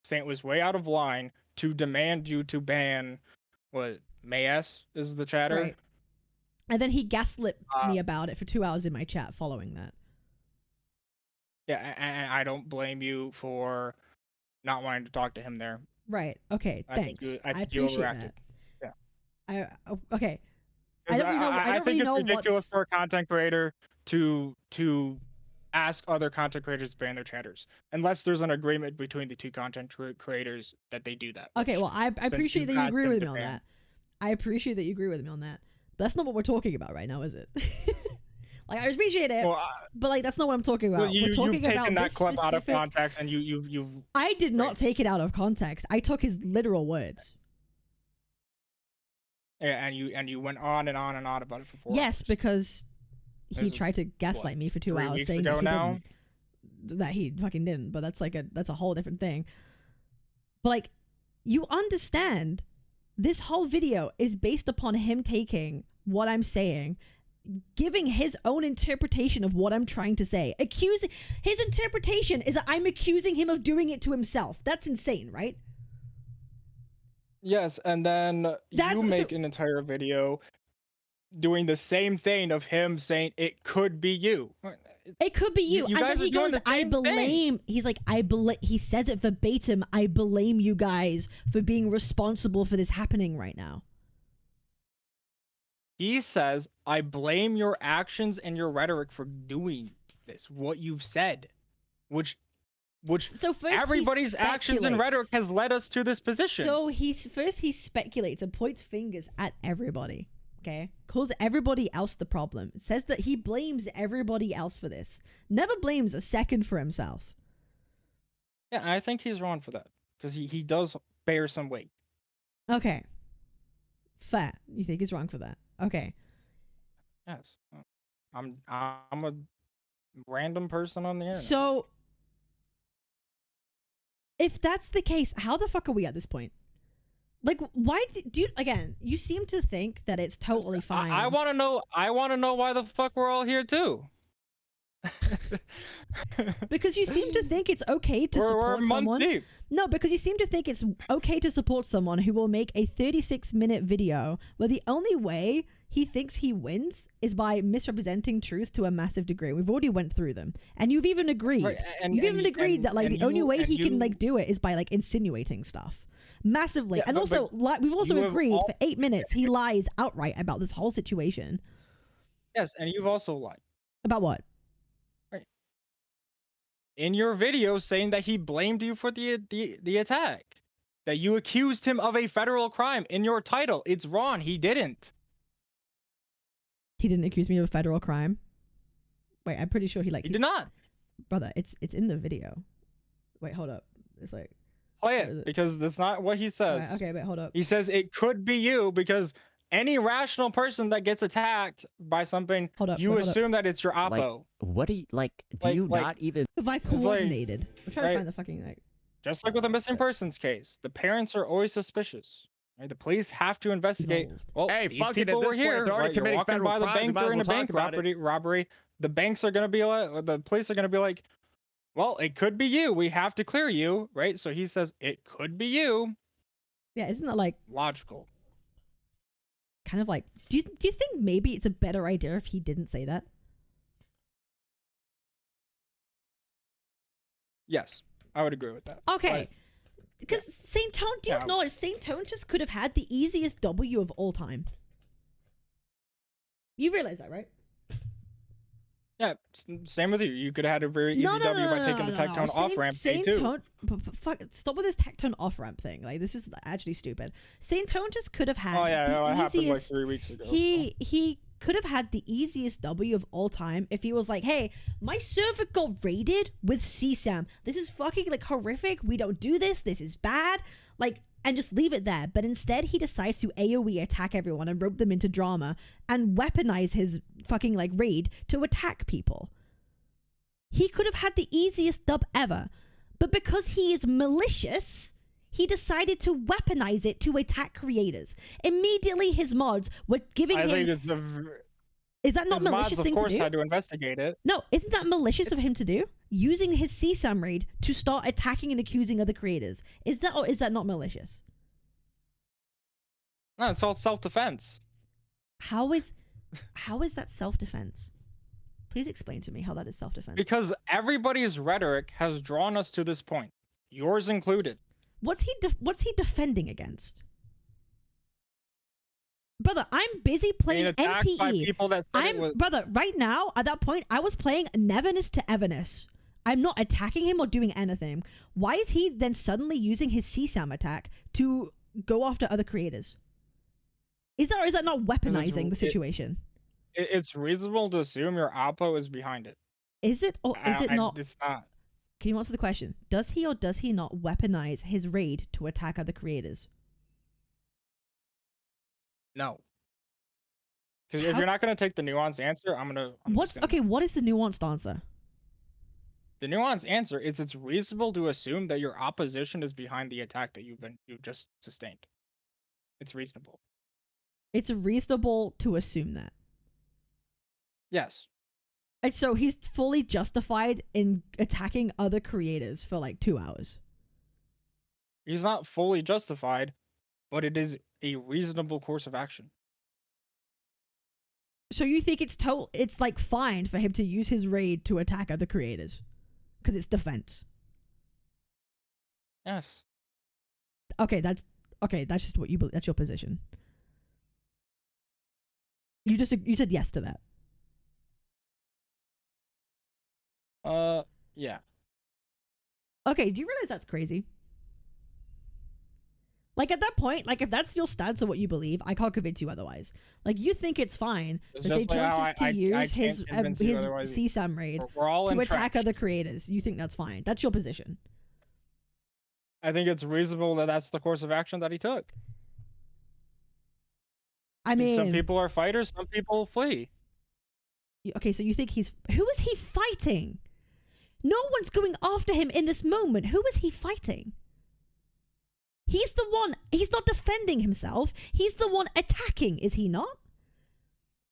Saint was way out of line to demand you to ban what Mayes is the chatter. Right. And then he gaslit me about it for 2 hours in my chat following that. Yeah, and I don't blame you for not wanting to talk to him there. Right. Okay. Thanks. I appreciate that. Yeah. Okay. I don't really know. I don't really know it's ridiculous what's for a content creator to ask other content creators to ban their chatters, unless there's an agreement between the two content creators that they do that. Okay. Well, I appreciate that you agree with me on that. I appreciate that you agree with me on that. But that's not what we're talking about right now, is it? Like, I appreciate it, but like that's not what I'm talking about. Well, we're talking you've taken about that this clip specific... out of context, and you've. I did not take it out of context. I took his literal words. Yeah, and you went on and on and on about it for 4 hours. Yes, because he tried to gaslight me for 2 hours, saying that he fucking didn't. But that's a whole different thing. But like, you understand, this whole video is based upon him taking what I'm saying, giving his own interpretation of what I'm trying to say. His interpretation is that I'm accusing him of doing it to himself. That's insane, right? Yes, and then you make an entire video doing the same thing of him saying it could be you. It could be you. You and guys then he goes, I blame. He's like, he says it verbatim. I blame you guys for being responsible for this happening right now. He says, I blame your actions and your rhetoric for doing this, what you've said, which so first everybody's actions and rhetoric has led us to this position. So he speculates and points fingers at everybody, okay? Calls everybody else the problem. Says that he blames everybody else for this. Never blames a second for himself. Yeah, I think he's wrong for that, because he does bear some weight. Okay. Fair. You think he's wrong for that? Okay. Yes. I'm a random person on the internet. So if that's the case, how the fuck are we at this point? Like, why do you, again, you seem to think that it's totally fine. I want to know why the fuck we're all here too. Because you seem to think it's okay to support someone. Deep. No, because you seem to think it's okay to support someone who will make a 36-minute video where the only way he thinks he wins is by misrepresenting truth to a massive degree. We've already went through them, and you've even agreed. Right, agreed that like the only way he can like do it is by like insinuating stuff massively. Yeah, and also, we've also agreed for 8 minutes he lies outright about this whole situation. Yes, and you've also lied about what? In your video saying that he blamed you for the attack, that you accused him of a federal crime in your title. It's wrong. He didn't. He didn't accuse me of a federal crime. Wait, I'm pretty sure he did not. Brother, it's in the video. Wait, hold up. It's like play it because that's not what he says. Right, okay, but hold up. He says it could be you because any rational person that gets attacked by something, you assume that it's your oppo. Like, what do you do? You not even? If I coordinated, I'm trying to find the fucking like. Just like with a missing persons case, the parents are always suspicious. Right? The police have to investigate. Well, hey, these people were here. Right? You're walking by the bank during a bank robbery. The banks are gonna be like, the police are gonna be like, well, it could be you. We have to clear you, right? So he says it could be you. Yeah, isn't that like logical? Kind of like, do you think maybe it's a better idea if he didn't say that? Yes, I would agree with that. Okay. Because Saintontas, do you acknowledge Saintontas could have had the easiest W of all time? You realize that, right? Yeah, same with you. You could have had a very easy W by taking the tectone off ramp too. Fuck, stop with this tectone off ramp thing. Like, this is actually stupid. Saintontas could have had it the easiest. happened like 3 weeks ago. He could have had the easiest W of all time if he was like, hey, my server got raided with CSAM. This is fucking like horrific. We don't do this. This is bad. Like, and just leave it there. But instead, he decides to AoE attack everyone and rope them into drama and weaponize his fucking like raid to attack people. He could have had the easiest dub ever, but because he is malicious, he decided to weaponize it to attack creators. Immediately, his mods were giving him. I think it's Is that not his malicious mods, thing to do? Of course, had to investigate it. No, isn't that malicious of him to do? Using his CSAM raid to start attacking and accusing other creators. Is that, or is that not malicious? No, it's all self-defense. How is that self-defense? Please explain to me how that is self-defense. Because everybody's rhetoric has drawn us to this point, yours included. What's he defending against? Brother, I'm busy playing MTE. Brother, right now, at that point, I was playing Neverness to Everness. I'm not attacking him or doing anything. Why is he then suddenly using his CSAM attack to go after other creators? Is that, or is that not weaponizing the situation? It's reasonable to assume your Oppo is behind it. Is it, or is it not? It's not. Can you answer the question? Does he or does he not weaponize his raid to attack other creators? No. Because if you're not going to take the nuanced answer, what is the nuanced answer? The nuanced answer is it's reasonable to assume that your opposition is behind the attack that you just sustained. It's reasonable. It's reasonable to assume that. Yes. And so he's fully justified in attacking other creators for like 2 hours. He's not fully justified, but it is a reasonable course of action. So you think it's like fine for him to use his raid to attack other creators because it's defense? Yes. Okay, that's just what you believe. That's your position. You said yes to that. Yeah. Okay, do you realize that's crazy? Like, at that point, like, if that's your stance of what you believe, I can't convince you otherwise. Like, you think it's fine for Saintontas to use his CSAM raid to attack other creators. You think that's fine. That's your position. I think it's reasonable that that's the course of action that he took. I mean, some people are fighters, some people flee. Okay, so you think who is he fighting? No one's going after him in this moment. Who is he fighting? He's the one. He's not defending himself. He's the one attacking, is he not?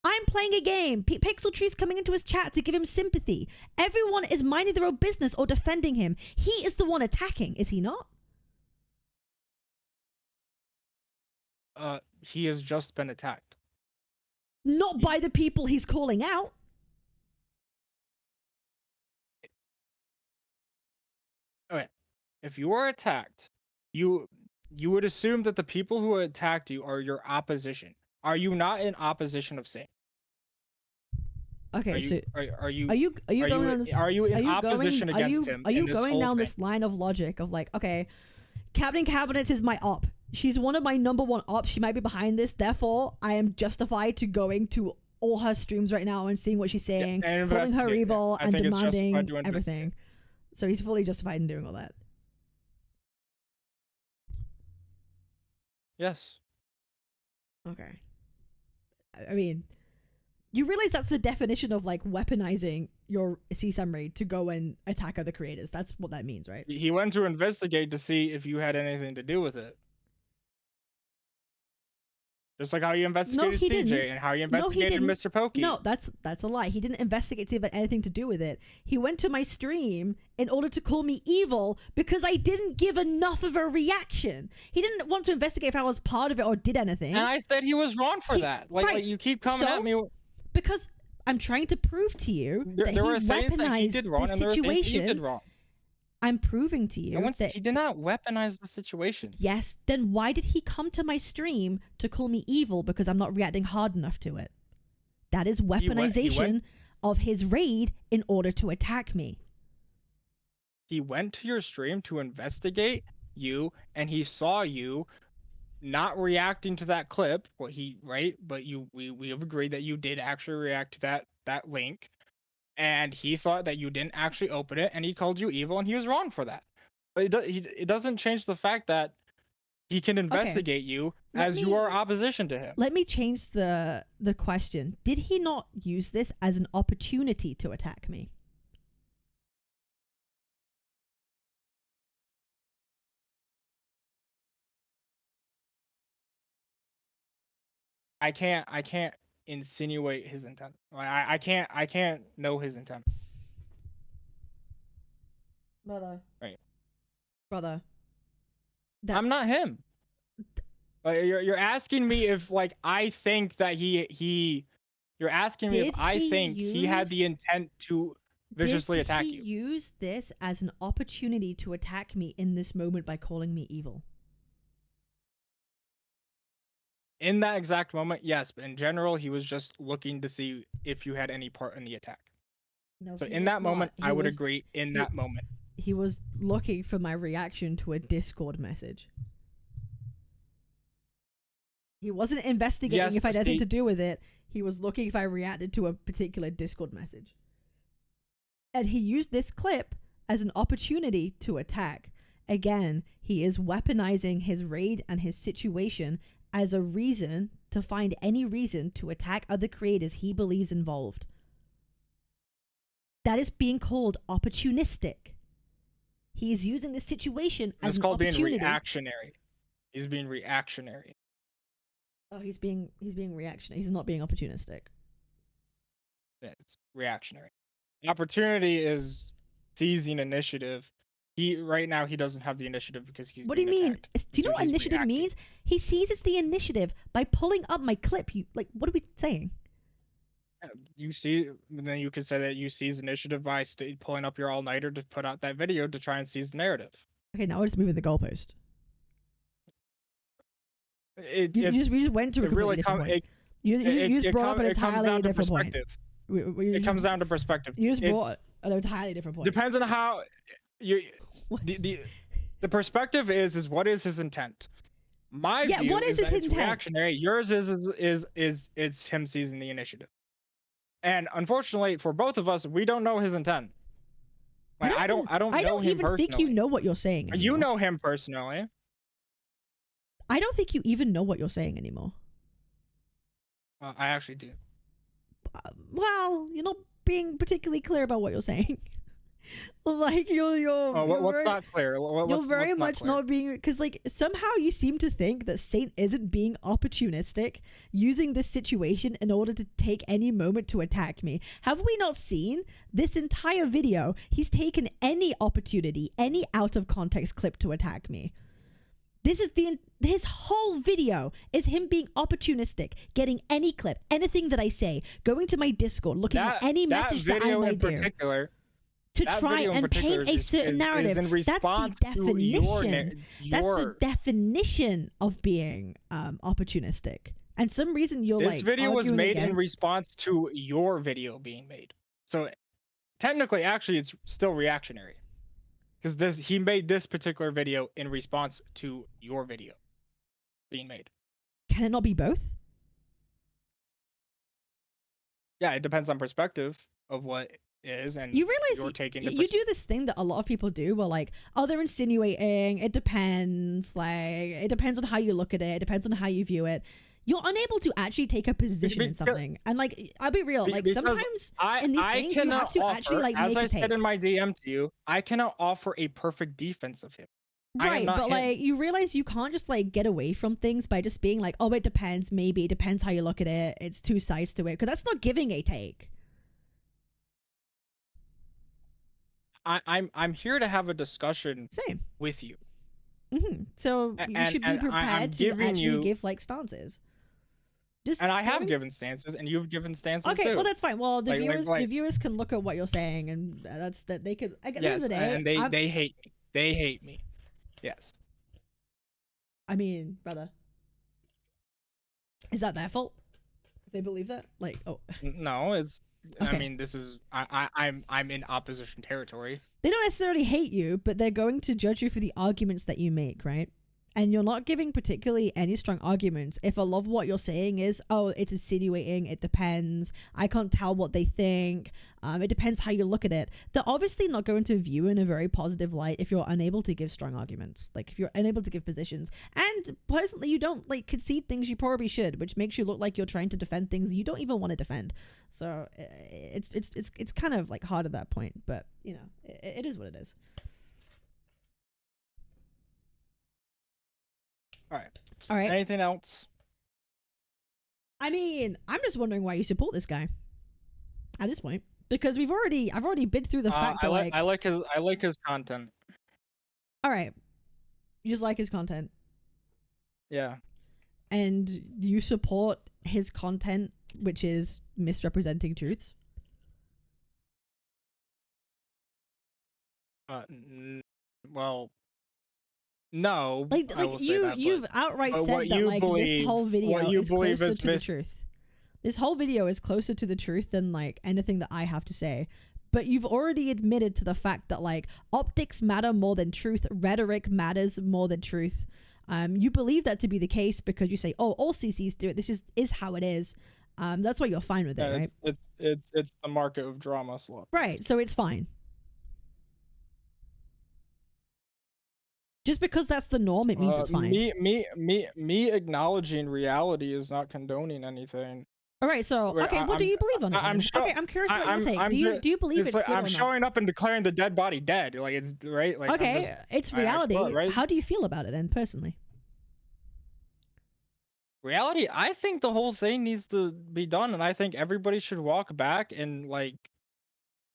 I'm playing a game. Pixel Tree's coming into his chat to give him sympathy. Everyone is minding their own business or defending him. He is the one attacking, is he not? He has just been attacked. Not by the people he's calling out. Okay. If you are attacked, you would assume that the people who attacked you are your opposition. Are you not in opposition of Saint? Okay, are you in opposition against him? Are you going down this line of logic of like, okay, Captain Cabinetz is my op. She's one of my #1 ops. She might be behind this. Therefore, I am justified to going to all her streams right now and seeing what she's saying, calling her evil, and demanding everything. So he's fully justified in doing all that. Yes. Okay. I mean, you realize that's the definition of like weaponizing your CSAM raid to go and attack other creators. That's what that means, right? He went to investigate to see if you had anything to do with it. Just like how you investigated CJ and how you investigated Mr. Pokey. No, that's a lie. He didn't investigate to see if it had anything to do with it. He went to my stream in order to call me evil because I didn't give enough of a reaction. He didn't want to investigate if I was part of it or did anything. And I said he was wrong for that. Like you keep coming at me. Because I'm trying to prove to you that he weaponized the situation. I'm proving to you that he did not weaponize the situation. yes, then why did he come to my stream to call me evil because I'm not reacting hard enough to it? That is weaponization of his raid in order to attack me. He went to your stream to investigate you, and he saw you not reacting to that clip. But we have agreed that you did actually react to that link, and he thought that you didn't actually open it, and he called you evil, and he was wrong for that. But it doesn't change the fact that he can investigate you as you are opposition to him. Let me change the question. Did he not use this as an opportunity to attack me? I can't insinuate his intent. I can't know his intent. Brother. Right. Brother. I'm not him. You're asking me if I think that you're asking me if I think he had the intent to viciously attack you. Did he use this as an opportunity to attack me in this moment by calling me evil? In that exact moment, yes, but in general, he was just looking to see if you had any part in the attack. No, so in that moment, I would agree. In that moment, he was looking for my reaction to a Discord message. He wasn't investigating if I had anything to do with it. He was looking if I reacted to a particular Discord message. And he used this clip as an opportunity to attack. Again, he is weaponizing his raid and his situation as a reason to find any reason to attack other creators he believes involved. That is being called opportunistic. He is using this situation as an opportunity. It's called being reactionary. He's being reactionary. Oh, he's being reactionary. He's not being opportunistic. Yeah, it's reactionary. Opportunity is seizing initiative. Right now he doesn't have the initiative because he's. What do you mean? Attacked. Do you know what initiative means? He seizes the initiative by pulling up my clip. What are we saying? You see, then you could say that you seize initiative by pulling up your all-nighter to put out that video to try and seize the narrative. Okay, now we're just moving the goalpost. We just went to a completely different point. You just brought up an entirely different point. It comes down to perspective. You just brought an entirely different point. Depends on how you. The perspective is what is his intent? My view what is his intent? Reactionary. Yours is him seizing the initiative. And unfortunately, for both of us, we don't know his intent. I don't know him personally. I don't even think you know what you're saying anymore. You know him personally. I don't think you even know what you're saying anymore. I actually do. Well, you're not being particularly clear about what you're saying. What's not clear? You're very much not being, because somehow you seem to think that Saint isn't being opportunistic, using this situation in order to take any moment to attack me. Have we not seen this entire video? He's taken any opportunity, any out of context clip to attack me. This is his whole video is him being opportunistic, getting any clip, anything that I say, going to my Discord, looking at any message that I might do. To try and paint a certain narrative. That's the definition. That's the definition of being opportunistic. And some reason you're this video was made against... in response to your video being made. So technically, actually, it's still reactionary. Because he made this particular video in response to your video being made. Can it not be both? Yeah, it depends on perspective of what is, and you realize you do this thing that a lot of people do where they're insinuating, it depends, it depends on how you look at it depends on how you view it. You're unable to actually take a position in something, and I'll be real, sometimes in these things you have to actually make a take. As I said in my DM to you, I cannot offer a perfect defense of him. Right, but you realize you can't just get away from things by just being oh, it depends, maybe it depends how you look at it, it's two sides to it, because that's not giving a take. I'm here to have a discussion with you. So you should be prepared to actually give stances. And I have given stances, and you've given stances Okay, too. well that's fine. Well, the Like- viewers can look at what you're saying, and that's that they could. At the end Yes, of the day, and they hate me. They hate me. Yes. I mean, brother, is that their fault? If they believe that, like, oh, No, it's. Okay. I mean, this is. I'm in opposition territory. they don't necessarily hate you, but they're going to judge you for the arguments that you make, right? And you're not giving particularly any strong arguments. If a lot of what you're saying is, oh, it's insinuating, it depends, I can't tell what they think, it depends how you look at it, they're obviously not going to view in a very positive light if you're unable to give strong arguments. Like, if you're unable to give positions. And personally, you don't, like, concede things you probably should, which makes you look like you're trying to defend things you don't even want to defend. So, it's kind of, like, hard at that point. But, you know, it is what it is. All right. Anything else? I mean, I'm just wondering why you support this guy at this point, because I've already been through the fact that I like his content. All right, you just like his content, Yeah. and you support his content, which is misrepresenting truths. Well, no. Like I will say you've that, outright but said what that you like this believe- whole video what you is believe closer is to the truth. This whole video is closer to the truth than like anything that I have to say. But you've already admitted to the fact that like optics matter more than truth, rhetoric matters more than truth. You believe that to be the case because you say, "Oh, all CCs do it. This just is how it is." That's why you're fine with it, yeah, right? It's the market of drama slut. Right. So it's fine. Just because that's the norm, it means it's fine. Me acknowledging reality is not condoning anything. All right. So Wait, okay, what do you believe on it? I'm then? sure- Okay, I'm curious about your I'm- take. I'm Do you believe it's like, good I'm or not? showing up and declaring the dead body dead. Like it's right. Like I'm Okay, just- it's I reality. suppose, right? How do you feel about it then, personally? reality. I think the whole thing needs to be done, and I think everybody should walk back and like.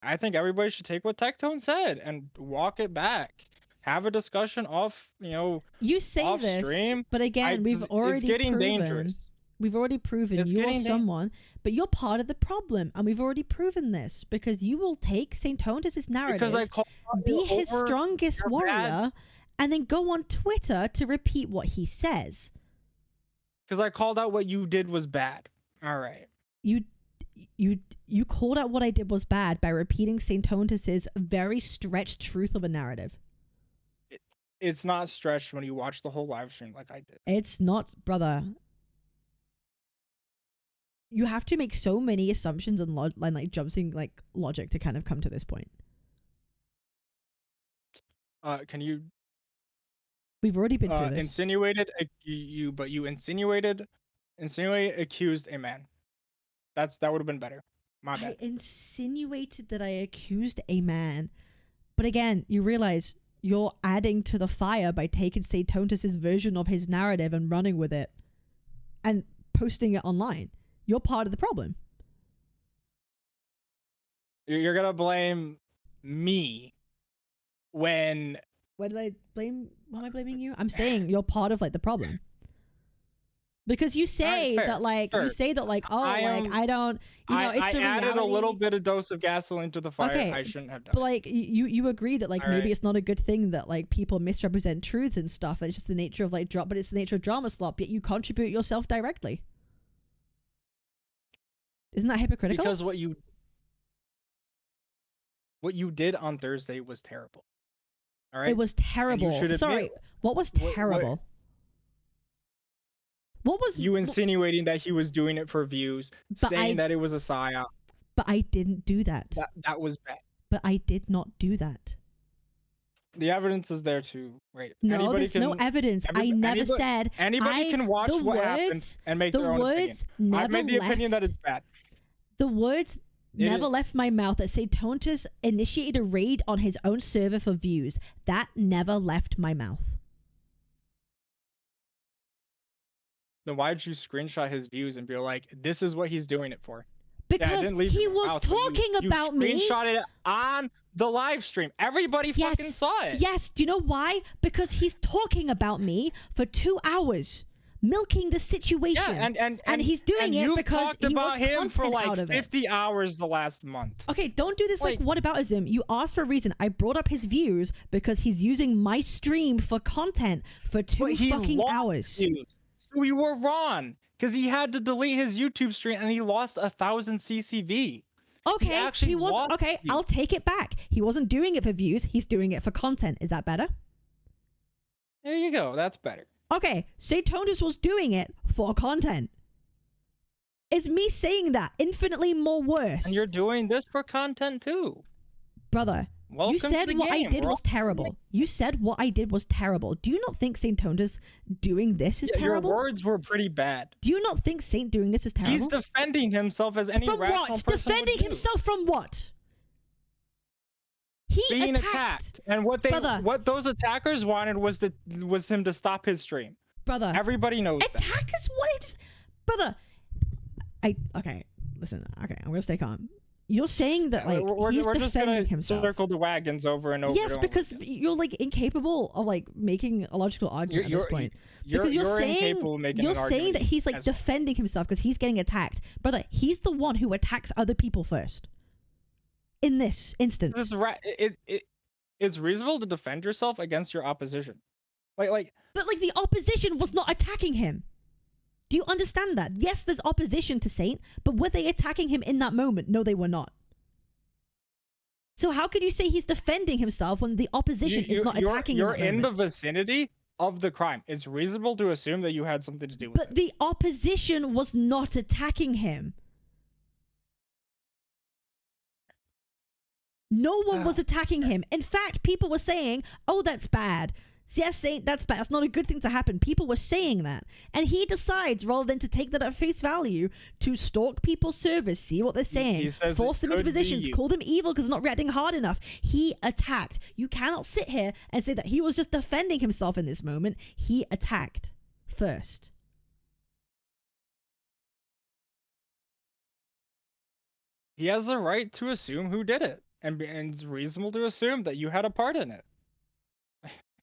I think everybody should take what Tectone said and walk it back. Have a discussion off, You say off this, stream. but again, we've already It's getting proven. dangerous. We've already proven It's you're getting someone, but you're part of the problem, and we've already proven this because you will take Saintontas' narrative, Because I call be his strongest you're warrior, bad. and then go on Twitter to repeat what he says. Because I called out what you did was bad. All right. You called out what I did was bad by repeating Saintontas' very stretched truth of a narrative. It's not stretched when you watch the whole live stream like I did. It's not, brother. You have to make so many assumptions and like jumping like logic to kind of come to this point. Can you We've already been through this. insinuated you insinuated accused a man. That would have been better. My I bad. insinuated that I accused a man, but again, you realize you're adding to the fire by taking Saintontas' version of his narrative and running with it, and posting it online. You're part of the problem. You're gonna blame me when Why did I blame? Why am I blaming you? I'm saying you're part of like the problem. Because you say fair, that like fair. you say that like oh I like am- I don't it's I the added reality. a little bit of dose of gasoline to the fire. Okay, I shouldn't have done. But like you agree that like maybe Alright. it's not a good thing that like people misrepresent truths and stuff. And it's just the nature of like but it's the nature of drama slop. Yet you contribute yourself directly. Isn't that hypocritical? Because what you did on Thursday was terrible. All right. It was terrible. should admit- Sorry, what was what- terrible? What was You insinuating that he was doing it for views, But saying I- that it was a psyop. But I didn't do that. That was bad. But I did not do that. The evidence is there too, right? No, Anybody there's no can- evidence. I everybody- never anybody- said. Anybody can watch the what happened words, and make the their own opinion. words never I've made the left. opinion that it's bad. The words It never is- left my mouth that Saintontas initiated a raid on his own server for views. That never left my mouth. Then why did you screenshot his views and be like, "This is what he's doing it for"? Because Yeah, it didn't leave he your was mouth, but talking you about me. Screenshot it on the live stream. Everybody fucking Yes. saw it. Yes, do you know why? Because he's talking about me for 2 hours. milking the situation. Yeah, and he's doing it because talked he about wants him for content like out of it. 50 hours the last month. Okay, don't do this like whataboutism. You asked for a reason. I brought up his views because he's using my stream for content for 2 fucking hours. Views. So you were wrong, because he had to delete his YouTube stream and he lost 1,000 CCV. Okay, he was okay. I'll take it back. He wasn't doing it for views. He's doing it for content. Is that better? There you go. That's better. Okay, Saintontas was doing it for content. Is me saying that infinitely more worse? And you're doing this for content too. Brother, you said what I did was terrible. You said what I did was terrible. Do you not think Saintontas doing this is terrible? Your words were pretty bad. Do you not think Saint doing this is terrible? He's defending himself as any rational person would do. Defending himself from what? He being attacked. And what those attackers wanted was him to stop his stream. Brother. Everybody knows attackers wanted brother. Okay, listen, okay, I'm gonna stay calm. You're saying that like he's we're defending just himself. Circle the wagons over and over. Yes, because you're like incapable of like making a logical argument at this point. Because you're saying that he's like defending himself because he's getting attacked. Brother, he's the one who attacks other people first. In this instance. This is right. It's reasonable to defend yourself against your opposition. But like the opposition was not attacking him. Do you understand that? Yes, there's opposition to Saint, but were they attacking him in that moment? No, they were not. So how could you say he's defending himself when the opposition is not attacking him? You're in the vicinity of the crime. It's reasonable to assume that you had something to do with it. But the opposition was not attacking him. No one was attacking him. In fact, people were saying, oh, that's bad. Yes, Saint, that's bad. That's not a good thing to happen. People were saying that. And he decides, rather than to take that at face value, to stalk people's servers, see what they're saying, force them into positions, call them evil because they're not reacting hard enough. He attacked. You cannot sit here and say that he was just defending himself in this moment. He attacked first. He has the right to assume who did it. And it's reasonable to assume that you had a part in it.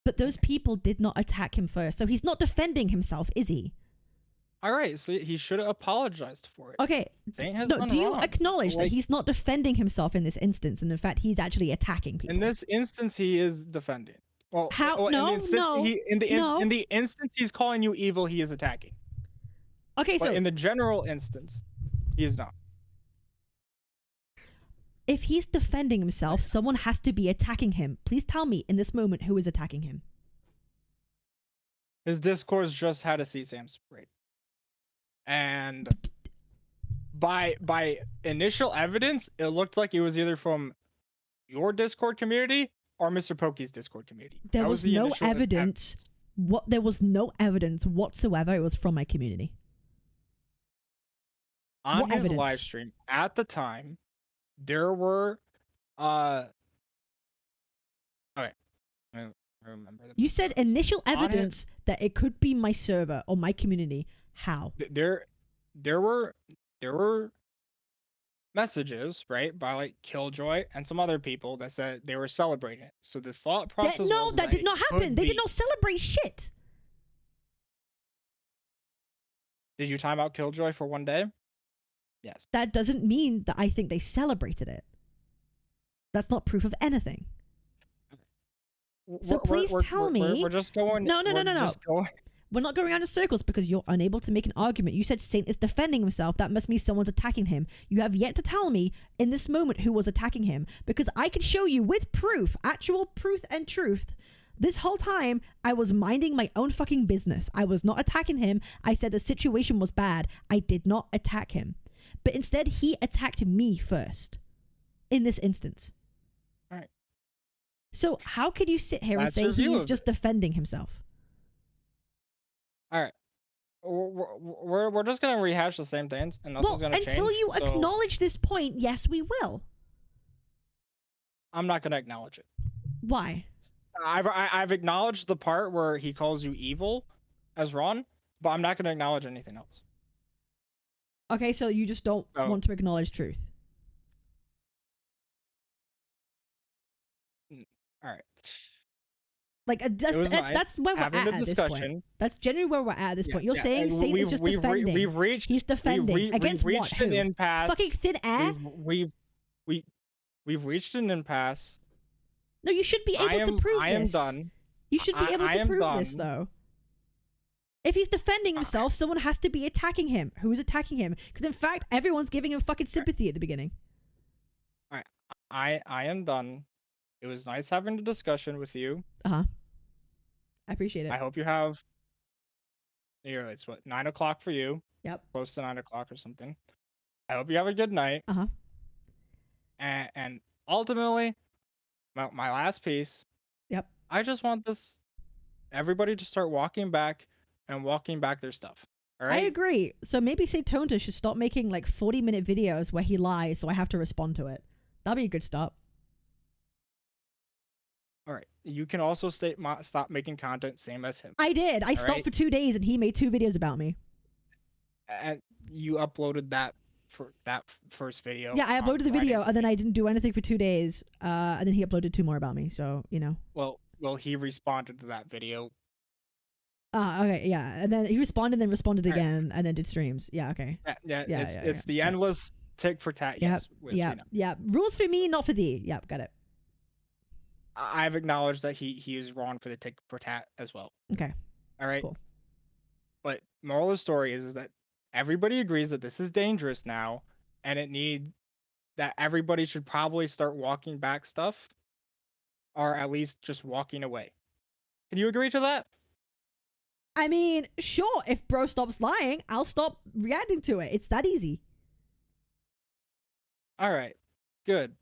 But those people did not attack him first, so he's not defending himself, is he? All right, so he should have apologized for it. Okay, no, do you acknowledge that he's not defending himself in this instance, and in fact, he's actually attacking people? In this instance, he is defending. Well, how? In the instance he's calling you evil, he is attacking. Okay, but in the general instance, he is not. If he's defending himself, someone has to be attacking him. Please tell me in this moment who is attacking him. His Discord's just had a CSAM sprayed. And by initial evidence, it looked like it was either from your Discord community or Mr. Pokey's Discord community. There was no evidence. There was no evidence whatsoever. It was from my community. On his live stream at the time, there were okay. I remember that. You said initial evidence that it could be my server or my community. How? There were messages, right, by like Killjoy and some other people that said they were celebrating it. So the thought process that did not happen. They did not celebrate shit. Did you time out Killjoy for one day? Yes. That doesn't mean that I think they celebrated it. That's not proof of anything. So please tell me. We're just going. No. We're not going around in circles because you're unable to make an argument. You said Saint is defending himself. That must mean someone's attacking him. You have yet to tell me in this moment who was attacking him, because I can show you with proof, actual proof and truth. This whole time, I was minding my own fucking business. I was not attacking him. I said the situation was bad. I did not attack him. But instead, he attacked me first. In this instance. All right. So how could you sit here and say he is just defending himself? All right. We're just going to rehash the same things, and nothing's going to change. Until you acknowledge this point, yes, we will. I'm not going to acknowledge it. Why? I've acknowledged the part where he calls you evil as Ron, but I'm not going to acknowledge anything else. Okay, so you just don't want to acknowledge truth. All right. Like that's It was nice that's where we're having at the this point. discussion. That's generally where we're at this point. You're Yeah, saying Saint is just defending. We've reached. He's defending against we've what? reached an Who? impasse. Fucking thin air? We've reached an impasse. No, you should be able to prove this. I am done. You should be able to prove this, done. though. If he's defending himself, someone has to be attacking him. Who's attacking him? Because in fact, everyone's giving him fucking sympathy at the beginning. I am done. It was nice having the discussion with you. I appreciate it. I hope you have. It's what 9 o'clock for you. Yep. Close to 9 o'clock or something. I hope you have a good night. And ultimately, my last piece. Yep. I just want everybody to start walking back their stuff. All right. I agree. So maybe Saintontas should stop making like 40-minute videos where he lies, so I have to respond to it. That'd be a good start. All right. You can also stop making content same as him. I did. I stopped for 2 days and he made 2 videos about me. And you uploaded that for that first video. Yeah, I uploaded the Friday. video and then I didn't do anything for 2 days. And then he uploaded 2 more about me. So, you know. Well, he responded to that video. Okay, yeah. And then he responded, then responded again, and then did streams. Yeah, okay. It's the endless tick for tat. Yeah, Yes. yeah. Rules for me, not for thee. Yep, got it. I've acknowledged that he is wrong for the tick for tat as well. Okay. All right. Cool. But moral of the story is that everybody agrees that this is dangerous now, and that everybody should probably start walking back stuff, or at least just walking away. Can you agree to that? I mean, sure, if bro stops lying, I'll stop reacting to it. It's that easy. All right. Good.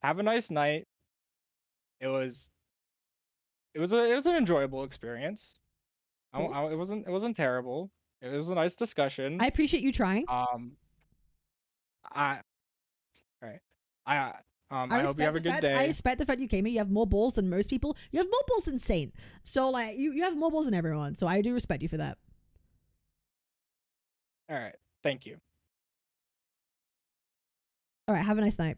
Have a nice night. It was an enjoyable experience. Cool. It wasn't terrible. It was a nice discussion. I appreciate you trying. I hope you have a good day. I respect the fact you came here. You have more balls than most people. You have more balls than Saint. So like you have more balls than everyone. So I do respect you for that. All right. Thank you. All right. Have a nice night.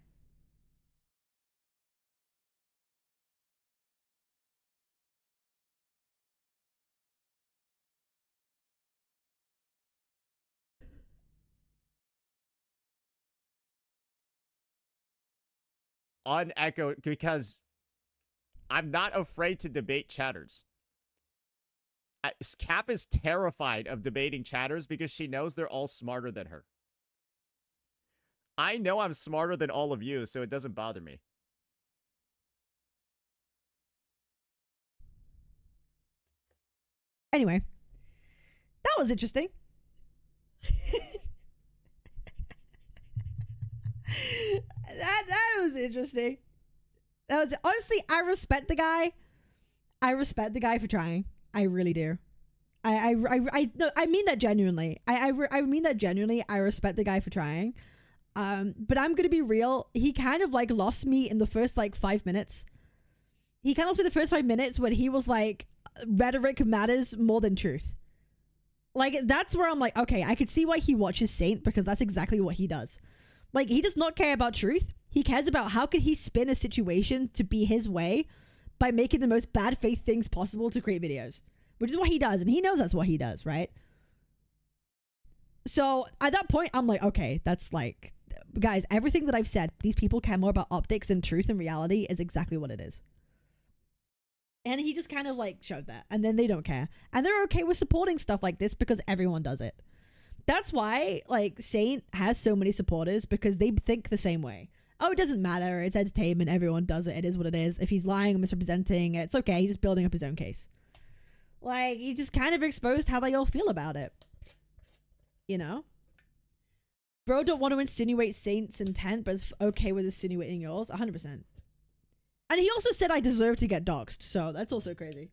Unechoed, because I'm not afraid to debate chatters. Cap is terrified of debating chatters because she knows they're all smarter than her. I know I'm smarter than all of you, so it doesn't bother me. Anyway, that was interesting. that was interesting. That was honestly, I respect the guy. I respect the guy for trying. I really do. I mean that genuinely. I mean that genuinely. I respect the guy for trying. But I'm gonna be real. He kind of like lost me in the first like 5 minutes. He kind of lost me the first 5 minutes when he was like, rhetoric matters more than truth. Like that's where I'm like, okay, I could see why he watches Saint, because that's exactly what he does. Like he does not care about truth. He cares about how could he spin a situation to be his way by making the most bad faith things possible to create videos, which is what he does, and he knows that's what he does, right? So at that point, I'm like, okay, that's like, guys, everything that I've said, these people care more about optics and truth and reality, is exactly what it is. And he just kind of like showed that, and then they don't care, and they're okay with supporting stuff like this because everyone does it. That's why like Saint has so many supporters, because they think the same way. Oh, it doesn't matter. It's entertainment. Everyone does it. It is what it is. If he's lying or misrepresenting, it's okay. He's just building up his own case. Like, he just kind of exposed how they all feel about it. You know? Bro don't want to insinuate Saint's intent, but is okay with insinuating yours. 100%. And he also said I deserve to get doxxed, so that's also crazy.